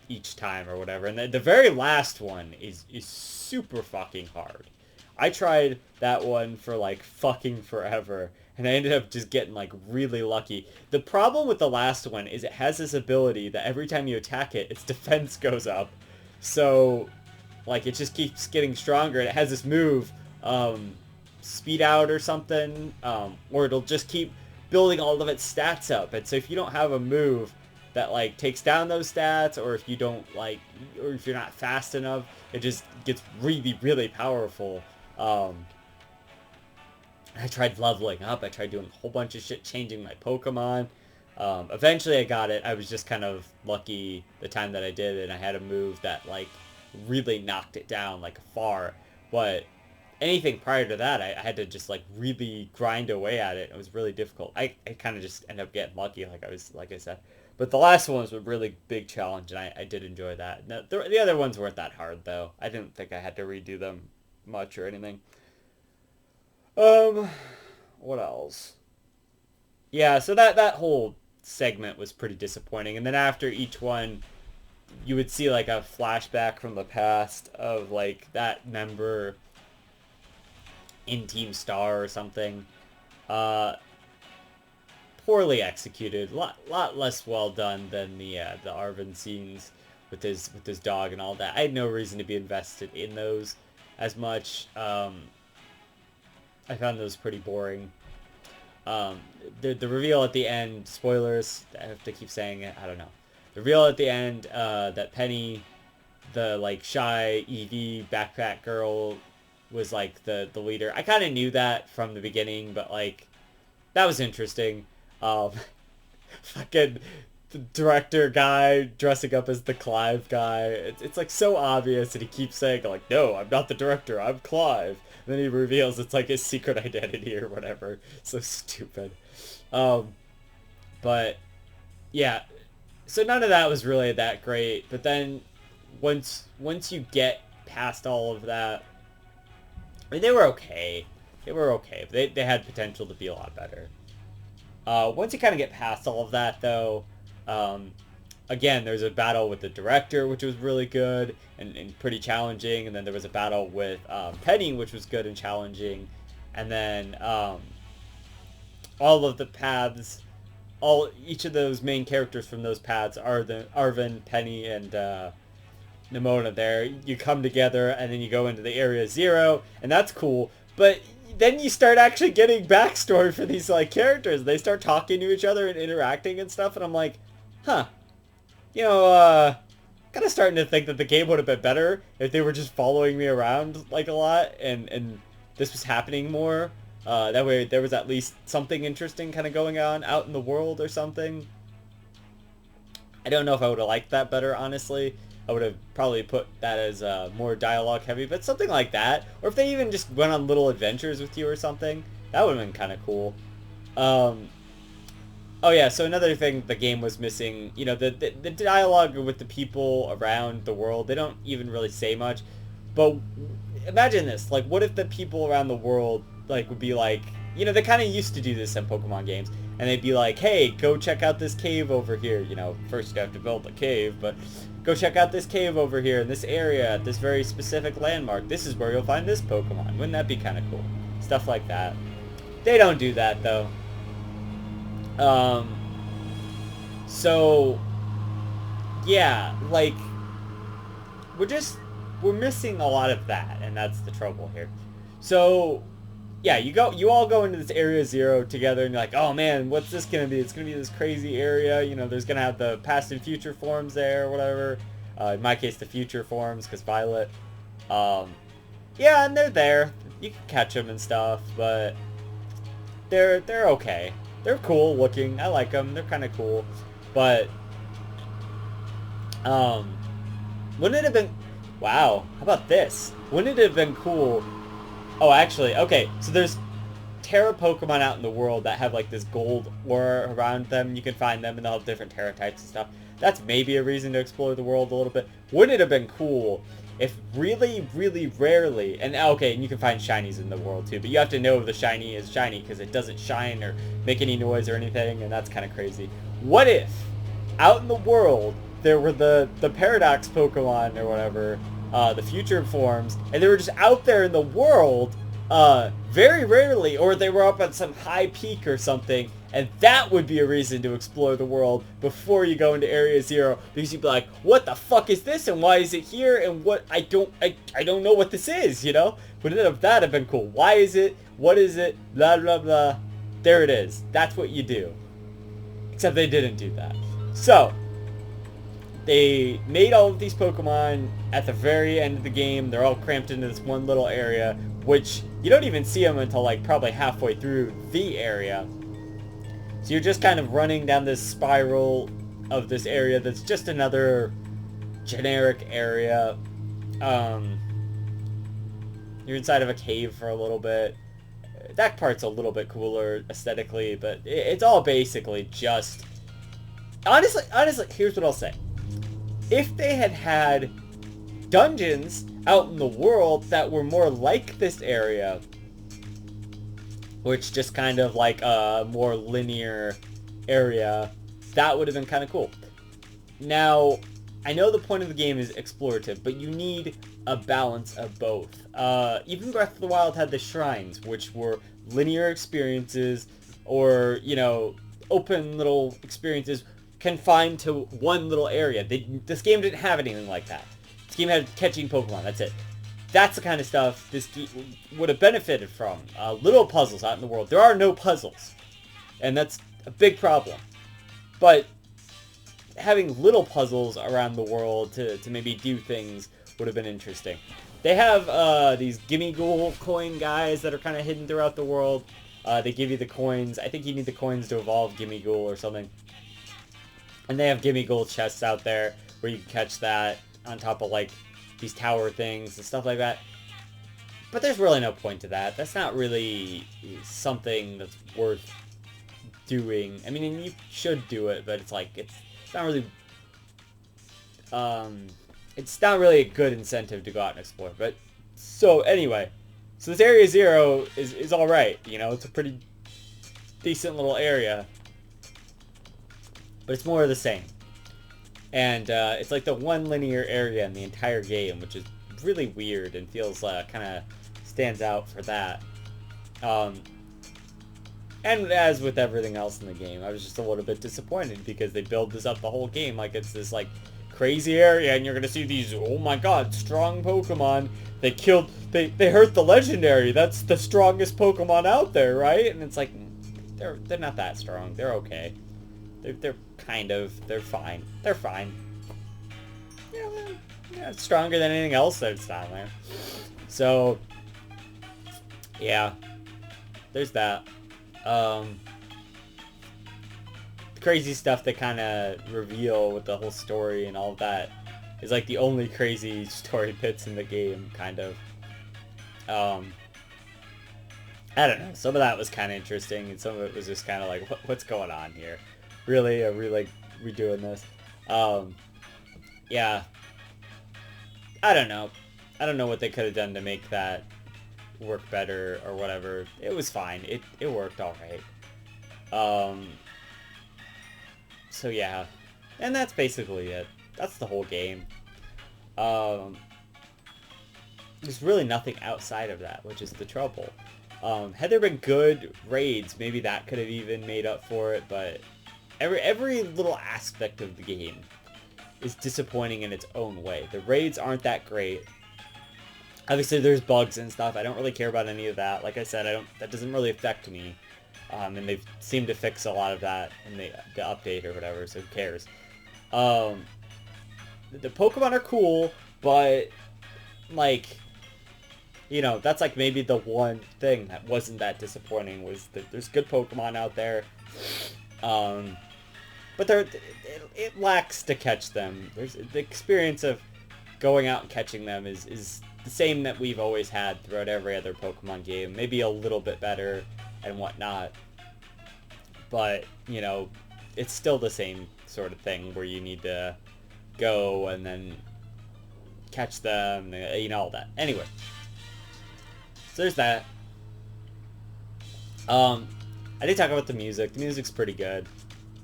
each time or whatever. And the very last one is super fucking hard. I tried that one for like fucking forever, and I ended up just getting like really lucky. The problem with the last one is it has this ability that every time you attack it, its defense goes up. So like it just keeps getting stronger, and it has this move, speed out or something, or it'll just keep building all of its stats up. And so if you don't have a move that like takes down those stats, or if you don't like, or if you're not fast enough, it just gets really, really powerful. I tried leveling up. I tried doing a whole bunch of shit, changing my Pokemon. Eventually I got it. I was just kind of lucky the time that I did it, and I had a move that like really knocked it down like far. But anything prior to that, I had to just like really grind away at it. It was really difficult. I kind of just ended up getting lucky, like I said. But the last one was a really big challenge, and I did enjoy that. The other ones weren't that hard, though. I didn't think I had to redo them much or anything. What else? Yeah, so that whole segment was pretty disappointing. And then after each one, you would see like a flashback from the past of like that member in Team Star or something. poorly executed, lot less well done than the Arvin scenes with his dog and all that. I had no reason to be invested in those as much. I found those pretty boring. The reveal at the end, spoilers, I have to keep saying it, I don't know. The reveal at the end, that Penny, the, like, shy EV backpack girl, was, like, the leader. I kind of knew that from the beginning, but, like, that was interesting. Fucking the director guy dressing up as the Clive guy. It's like, so obvious, and he keeps saying, like, no, I'm not the director, I'm Clive. And then he reveals it's, like, his secret identity or whatever. So stupid. But, yeah. So none of that was really that great. But then, once you get past all of that, I mean, they were okay. They were okay. They had potential to be a lot better. Once you kind of get past all of that, though, again, there's a battle with the director, which was really good and pretty challenging. And then there was a battle with Penny, which was good and challenging. And then all of the paths, each of those main characters from those paths are Arvin, Penny, and Nimona there. You come together, and then you go into the Area Zero, and that's cool. But then you start actually getting backstory for these, like, characters. They start talking to each other and interacting and stuff, and I'm like, huh. You know, kind of starting to think that the game would have been better if they were just following me around, like, a lot, and this was happening more. That way there was at least something interesting kind of going on out in the world or something. I don't know if I would have liked that better, honestly. I would have probably put that as more dialogue heavy, but something like that. Or if they even just went on little adventures with you or something, that would have been kind of cool. Oh yeah, so another thing the game was missing, you know, the dialogue with the people around the world, they don't even really say much. But imagine this, like, what if the people around the world, like, would be like, you know, they kind of used to do this in Pokemon games, and they'd be like, hey, go check out this cave over here. You know, first you have to build a cave, but go check out this cave over here in this area at this very specific landmark. This is where you'll find this Pokemon. Wouldn't that be kind of cool? Stuff like that. They don't do that, though. So, yeah, like, we're missing a lot of that, and that's the trouble here. So, yeah, you all go into this Area Zero together, and you're like, oh man, what's this gonna be? It's gonna be this crazy area, you know, there's gonna have the past and future forms there, or whatever. In my case, the future forms, because Violet. Yeah, and they're there. You can catch them and stuff, but they're okay. They're cool looking. I like them. They're kind of cool. But, wouldn't it have been... Wow, how about this? Wouldn't it have been cool... Oh, actually, okay, so there's Terra Pokemon out in the world that have, like, this gold aura around them. You can find them, and they'll have different Terra types and stuff. That's maybe a reason to explore the world a little bit. Wouldn't it have been cool if really, really rarely... And, okay, and you can find shinies in the world, too, but you have to know if the shiny is shiny, because it doesn't shine or make any noise or anything, and that's kind of crazy. What if, out in the world, there were the Paradox Pokemon, or whatever... the future forms, and they were just out there in the world, very rarely, or they were up at some high peak or something, and that would be a reason to explore the world before you go into Area Zero, because you'd be like, what the fuck is this, and why is it here, and what, I don't know what this is, you know? Wouldn't that have been cool? Why is it? What is it? Blah, blah, blah. There it is. That's what you do. Except they didn't do that. So, they made all of these Pokemon at the very end of the game. They're all cramped into this one little area, which you don't even see them until, like, probably halfway through the area. So you're just kind of running down this spiral of this area that's just another generic area. You're inside of a cave for a little bit. That part's a little bit cooler aesthetically, but it's all basically just... Honestly, here's what I'll say. If they had had dungeons out in the world that were more like this area, which just kind of like a more linear area, that would have been kind of cool. Now, I know the point of the game is explorative, but you need a balance of both. Even Breath of the Wild had the shrines, which were linear experiences, or, you know, open little experiences confined to one little area. This game didn't have anything like that. This game had catching Pokemon. That's it. That's the kind of stuff this game would have benefited from. Little puzzles out in the world. There are no puzzles. And that's a big problem. But having little puzzles around the world to maybe do things would have been interesting. They have these Gimme Ghoul coin guys that are kind of hidden throughout the world. They give you the coins. I think you need the coins to evolve Gimme Ghoul or something. And they have Gimme Ghoul chests out there where you can catch that on top of, like, these tower things and stuff like that. But there's really no point to that. That's not really something that's worth doing. I mean, you should do it, but it's like, it's not really... it's not really a good incentive to go out and explore. But, so, anyway. So this Area 0 is alright, you know? It's a pretty decent little area. But it's more of the same. And it's like the one linear area in the entire game, which is really weird and feels kind of stands out for that. And as with everything else in the game, I was just a little bit disappointed because they build this up the whole game like it's this like crazy area and you're gonna see these, oh my god, strong Pokemon. They hurt the legendary. That's the strongest Pokemon out there, right? And it's like, they're not that strong. They're okay. They're fine. They're fine. Yeah, it's stronger than anything else that's down there. So, yeah. There's that. The crazy stuff they kind of reveal with the whole story and all of that is like the only crazy story bits in the game, kind of. I don't know. Some of that was kind of interesting, and some of it was just kind of like, what's going on here? Really? Are we, like, redoing this? Yeah. I don't know. I don't know what they could have done to make that work better or whatever. It was fine. It worked alright. So, yeah. And that's basically it. That's the whole game. There's really nothing outside of that, which is the trouble. Had there been good raids, maybe that could have even made up for it, but every little aspect of the game is disappointing in its own way. The raids aren't that great. Obviously, there's bugs and stuff. I don't really care about any of that. Like I said, that doesn't really affect me. And they've seemed to fix a lot of that in the update or whatever, so who cares? The Pokemon are cool, but, like, you know, that's like maybe the one thing that wasn't that disappointing was that there's good Pokemon out there. But it lacks to catch them. The experience of going out and catching them is the same that we've always had throughout every other Pokemon game. Maybe a little bit better and whatnot. But, you know, it's still the same sort of thing where you need to go and then catch them, you know, all that. Anyway. So there's that. I did talk about the music. The music's pretty good.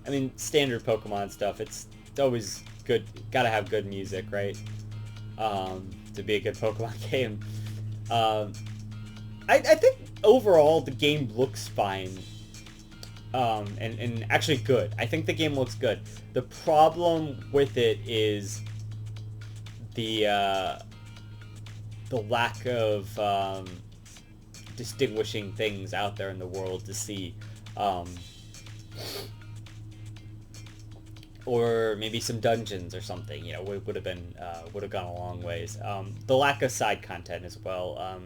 I mean, standard Pokemon stuff, it's always good. Gotta have good music, right? To be a good Pokemon game. I think overall the game looks fine. And actually good. I think the game looks good. The problem with it is the lack of distinguishing things out there in the world to see. Or maybe some dungeons or something, you know, would have gone a long ways. The lack of side content as well.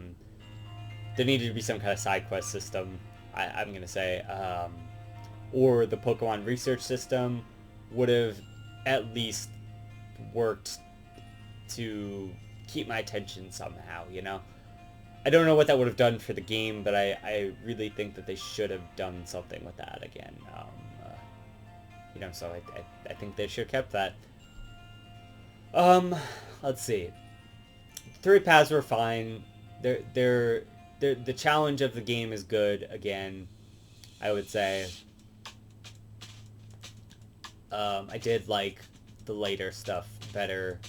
There needed to be some kind of side quest system, I'm gonna say. Or the Pokemon research system would have at least worked to keep my attention somehow, you know? I don't know what that would have done for the game, but I really think that they should have done something with that again. You know, so I think they should have kept that. Let's see. 3 paths were fine. The challenge of the game is good, again, I would say. I did like the later stuff better.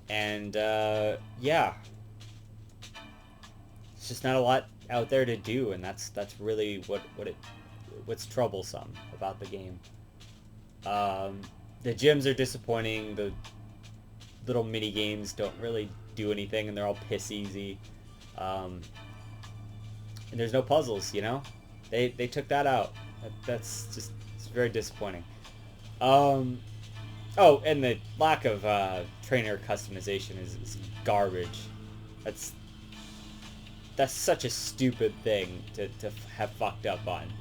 And, yeah. It's just not a lot out there to do, and that's really what what's troublesome about the game. The gyms are disappointing. The little mini games don't really do anything, and they're all piss easy. And there's no puzzles, you know? They took that out. That's just, it's very disappointing. Oh, and the lack of trainer customization is garbage. That's such a stupid thing to have fucked up on.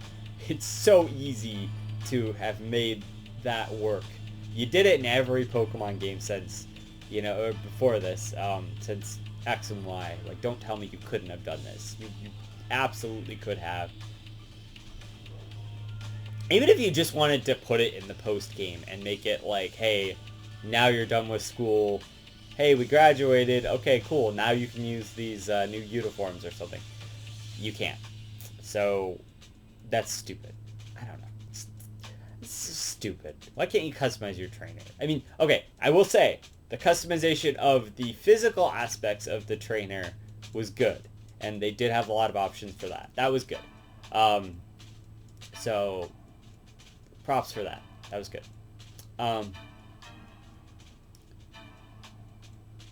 It's so easy to have made that work. You did it in every Pokemon game since, you know, or before this, since X and Y. Like, don't tell me you couldn't have done this. You absolutely could have. Even if you just wanted to put it in the post game and make it like, hey, now you're done with school. Hey, we graduated. Okay, cool. Now you can use these new uniforms or something. You can't. So, that's stupid. I don't know. It's stupid. Why can't you customize your trainer? I mean, okay, I will say, the customization of the physical aspects of the trainer was good. And they did have a lot of options for that. That was good. So, props for that. That was good.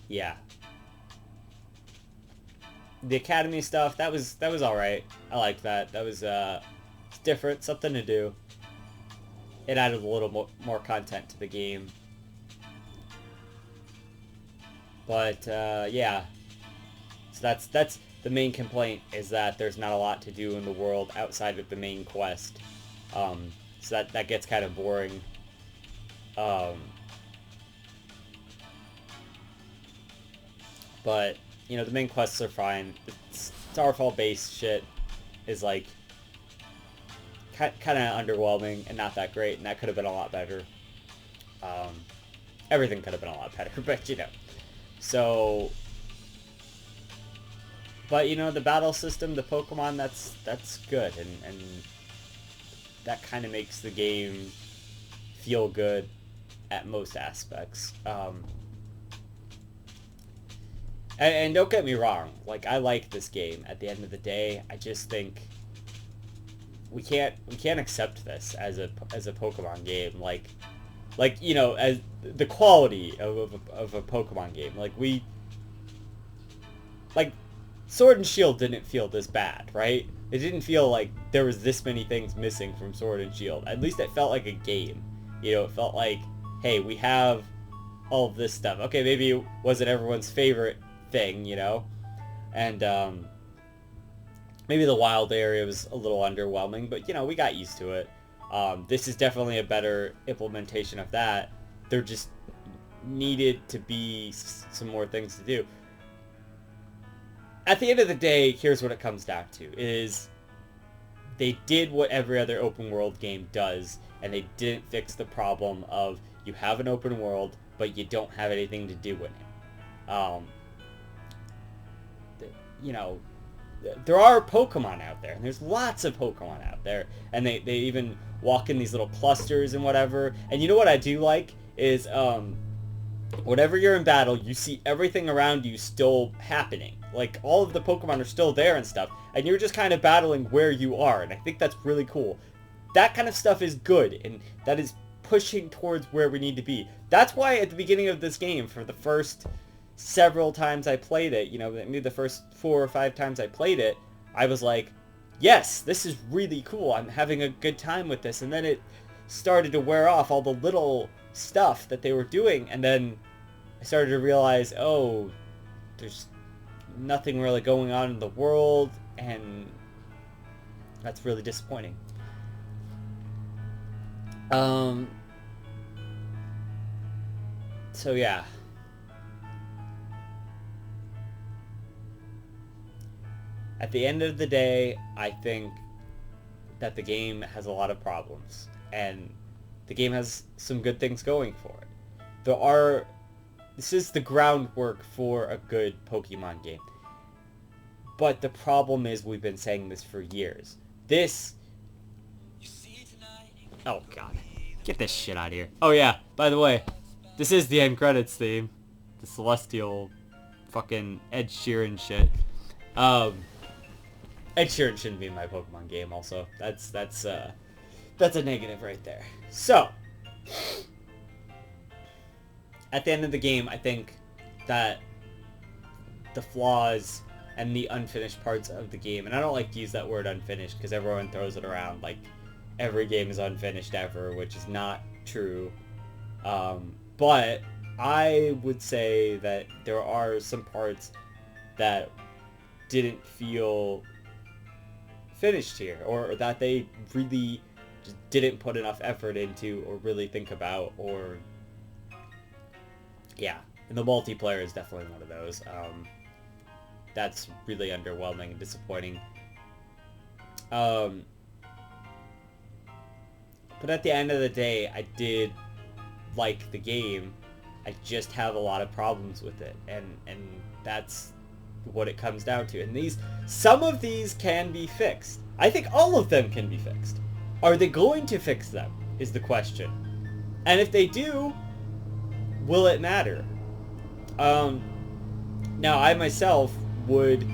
Yeah. The Academy stuff, that was alright. I liked that. That was different, something to do. It added a little more content to the game. But yeah. So that's the main complaint, is that there's not a lot to do in the world outside of the main quest. So that gets kind of boring. But, you know, the main quests are fine. Starfall-based shit is, like, kind of underwhelming and not that great, and that could have been a lot better. Everything could have been a lot better, but, you know. So, but, you know, the battle system, the Pokemon, that's good, and that kind of makes the game feel good at most aspects. And don't get me wrong, like, I like this game. At the end of the day, I just think we can't accept this as a Pokemon game. Like you know, as the quality of a Pokemon game. Like Sword and Shield didn't feel this bad, right? It didn't feel like there was this many things missing from Sword and Shield. At least it felt like a game. You know, it felt like, hey, we have all of this stuff. Okay, maybe it wasn't everyone's favorite thing, you know, and maybe the wild area was a little underwhelming, but, you know, we got used to it. This is definitely a better implementation of that. There just needed to be some more things to do. At the end of the day, here's what it comes down to, is they did what every other open world game does, and they didn't fix the problem of you have an open world, but you don't have anything to do in it. You know, there are Pokemon out there, and there's lots of Pokemon out there, and they even walk in these little clusters and whatever. And you know what I do like is, whenever you're in battle, you see everything around you still happening. Like, all of the Pokemon are still there and stuff, and you're just kind of battling where you are, and I think that's really cool. That kind of stuff is good, and that is pushing towards where we need to be. That's why at the beginning of this game, for the first several times I played it, you know, maybe the first 4 or 5 times I played it, I was like, yes, this is really cool. I'm having a good time with this. And then it started to wear off all the little stuff that they were doing. And then I started to realize, oh, there's nothing really going on in the world. And that's really disappointing. So yeah. At the end of the day, I think that the game has a lot of problems, and the game has some good things going for it. This is the groundwork for a good Pokemon game. But the problem is, we've been saying this for years. Oh god. Get this shit out of here. Oh yeah, by the way, this is the end credits theme. The Celestial fucking Ed Sheeran shit. Ed Sheeran shouldn't be in my Pokemon game. Also, that's a negative right there. So, at the end of the game, I think that the flaws and the unfinished parts of the game, and I don't like to use that word unfinished because everyone throws it around like every game is unfinished ever, which is not true. But I would say that there are some parts that didn't feel finished here, or that they really just didn't put enough effort into, or really think about, or yeah. And the multiplayer is definitely one of those. That's really underwhelming and disappointing. But at the end of the day, I did like the game. I just have a lot of problems with it, and that's what it comes down to. And some of these can be fixed. I think all of them can be fixed. Are they going to fix them is the question. And if they do, will it matter? Now, I myself would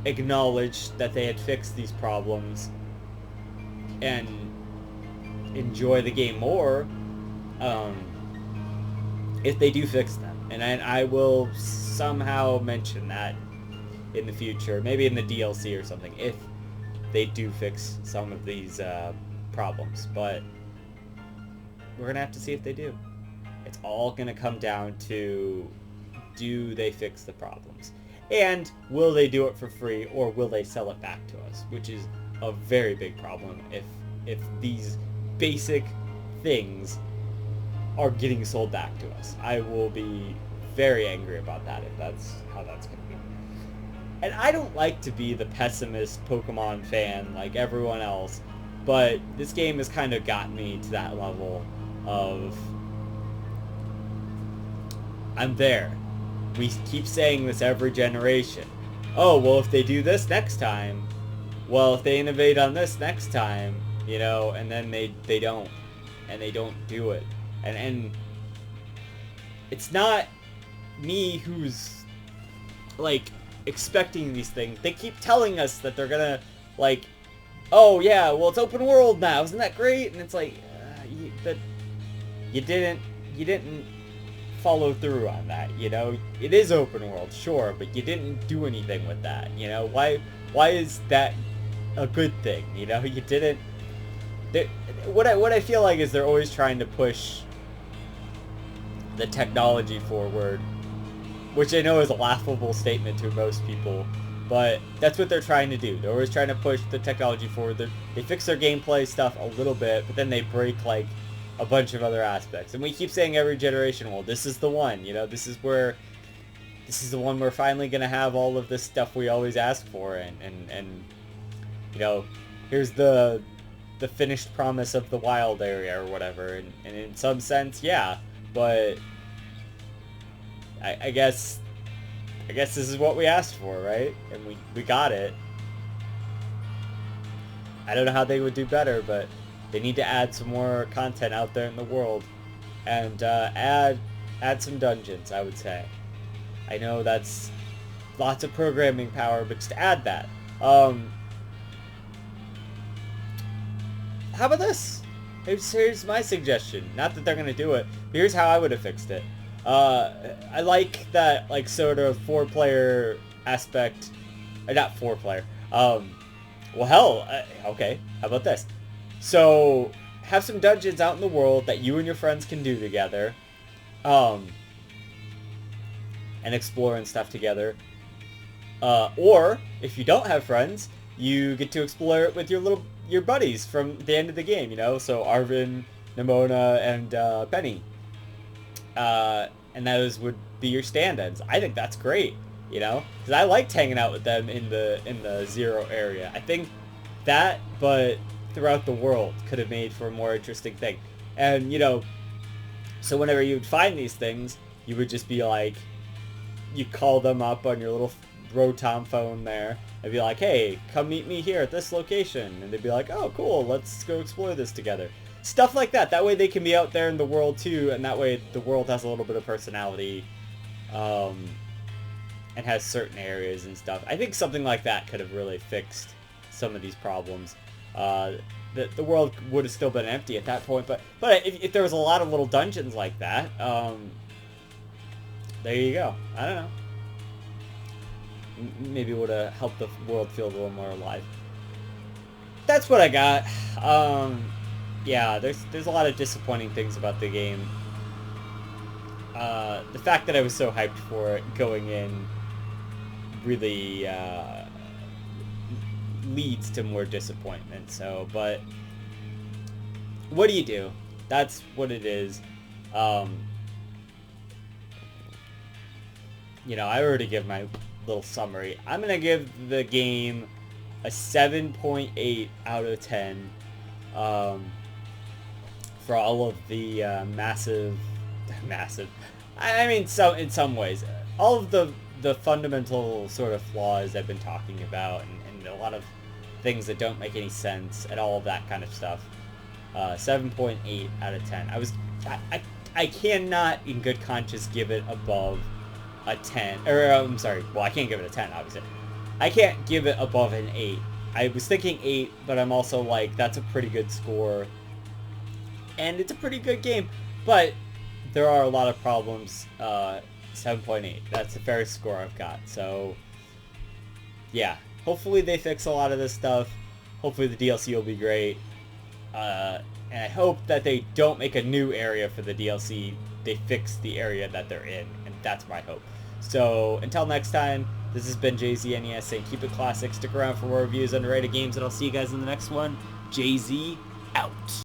acknowledge that they had fixed these problems and enjoy the game more if they do fix them. And I will somehow mention that in the future, maybe in the DLC or something, if they do fix some of these problems. But we're going to have to see if they do. It's all going to come down to, do they fix the problems? And will they do it for free, or will they sell it back to us? Which is a very big problem if these basic things are getting sold back to us. I will be very angry about that if that's how that's going to be. And I don't like to be the pessimist Pokemon fan like everyone else, but this game has kind of gotten me to that level of, I'm there. We keep saying this every generation. Oh, well, if they do this next time, well, if they innovate on this next time, you know, and then they don't, and they don't do it. And it's not me who's, like, expecting these things. They keep telling us that they're gonna, like, oh, yeah, well, it's open world now. Isn't that great? And it's like, you didn't follow through on that, you know? It is open world, sure, but you didn't do anything with that, you know? Why is that a good thing, you know? You didn't... What I feel like is they're always trying to push the technology forward, which I know is a laughable statement to most people, but that's what they're trying to do. They're always trying to push the technology forward. They fix their gameplay stuff a little bit, but then they break, like, a bunch of other aspects. And we keep saying every generation, well, this is the one, you know, this is the one we're finally going to have all of this stuff we always ask for, and you know, here's the finished promise of the wild area or whatever, and in some sense, yeah, but I guess this is what we asked for, right? And we got it. I don't know how they would do better, but they need to add some more content out there in the world, and add some dungeons, I would say. I know that's lots of programming power, but just add that. How about this? Here's my suggestion. Not that they're going to do it, but here's how I would have fixed it. I like that, like, sort of 4-player aspect. Not 4-player. Well, hell, okay. How about this? So, have some dungeons out in the world that you and your friends can do together. And explore and stuff together. Or, if you don't have friends, you get to explore it with your buddies from the end of the game, you know? So, Arvin, Nimona, and Penny. And those would be your stand-ins. I think that's great, you know? Because I liked hanging out with them in the Zero area. I think that, but throughout the world, could have made for a more interesting thing. And, you know, so whenever you'd find these things, you would just be like, you call them up on your little Rotom phone there, and be like, hey, come meet me here at this location. And they'd be like, oh, cool, let's go explore this together. Stuff like that. That way they can be out there in the world too, and that way the world has a little bit of personality. and has certain areas and stuff. I think something like that could have really fixed some of these problems. The world would have still been empty at that point, but if there was a lot of little dungeons like that, there you go. I don't know. Maybe it would have helped the world feel a little more alive. That's what I got. Yeah, there's a lot of disappointing things about the game. The fact that I was so hyped for it going in really leads to more disappointment. So, but what do you do? That's what it is. You know, I already give my little summary. I'm gonna give the game a 7.8 out of 10 for all of the massive I mean, so in some ways all of the fundamental sort of flaws I've been talking about, and a lot of things that don't make any sense and all of that kind of stuff. 7.8 out of 10. I cannot in good conscience give it above a 10, or I'm sorry, well, I can't give it a 10, obviously. I can't give it above an 8. I was thinking 8, but I'm also like, that's a pretty good score, and it's a pretty good game, but there are a lot of problems. 7.8, that's the fairest score I've got. So yeah, hopefully they fix a lot of this stuff. Hopefully the DLC will be great, and I hope that they don't make a new area for the DLC. They fix the area that they're in, and that's my hope. So until next time, this has been JZNES saying keep it classic, stick around for more reviews, underrated games, and I'll see you guys in the next one. JZ out.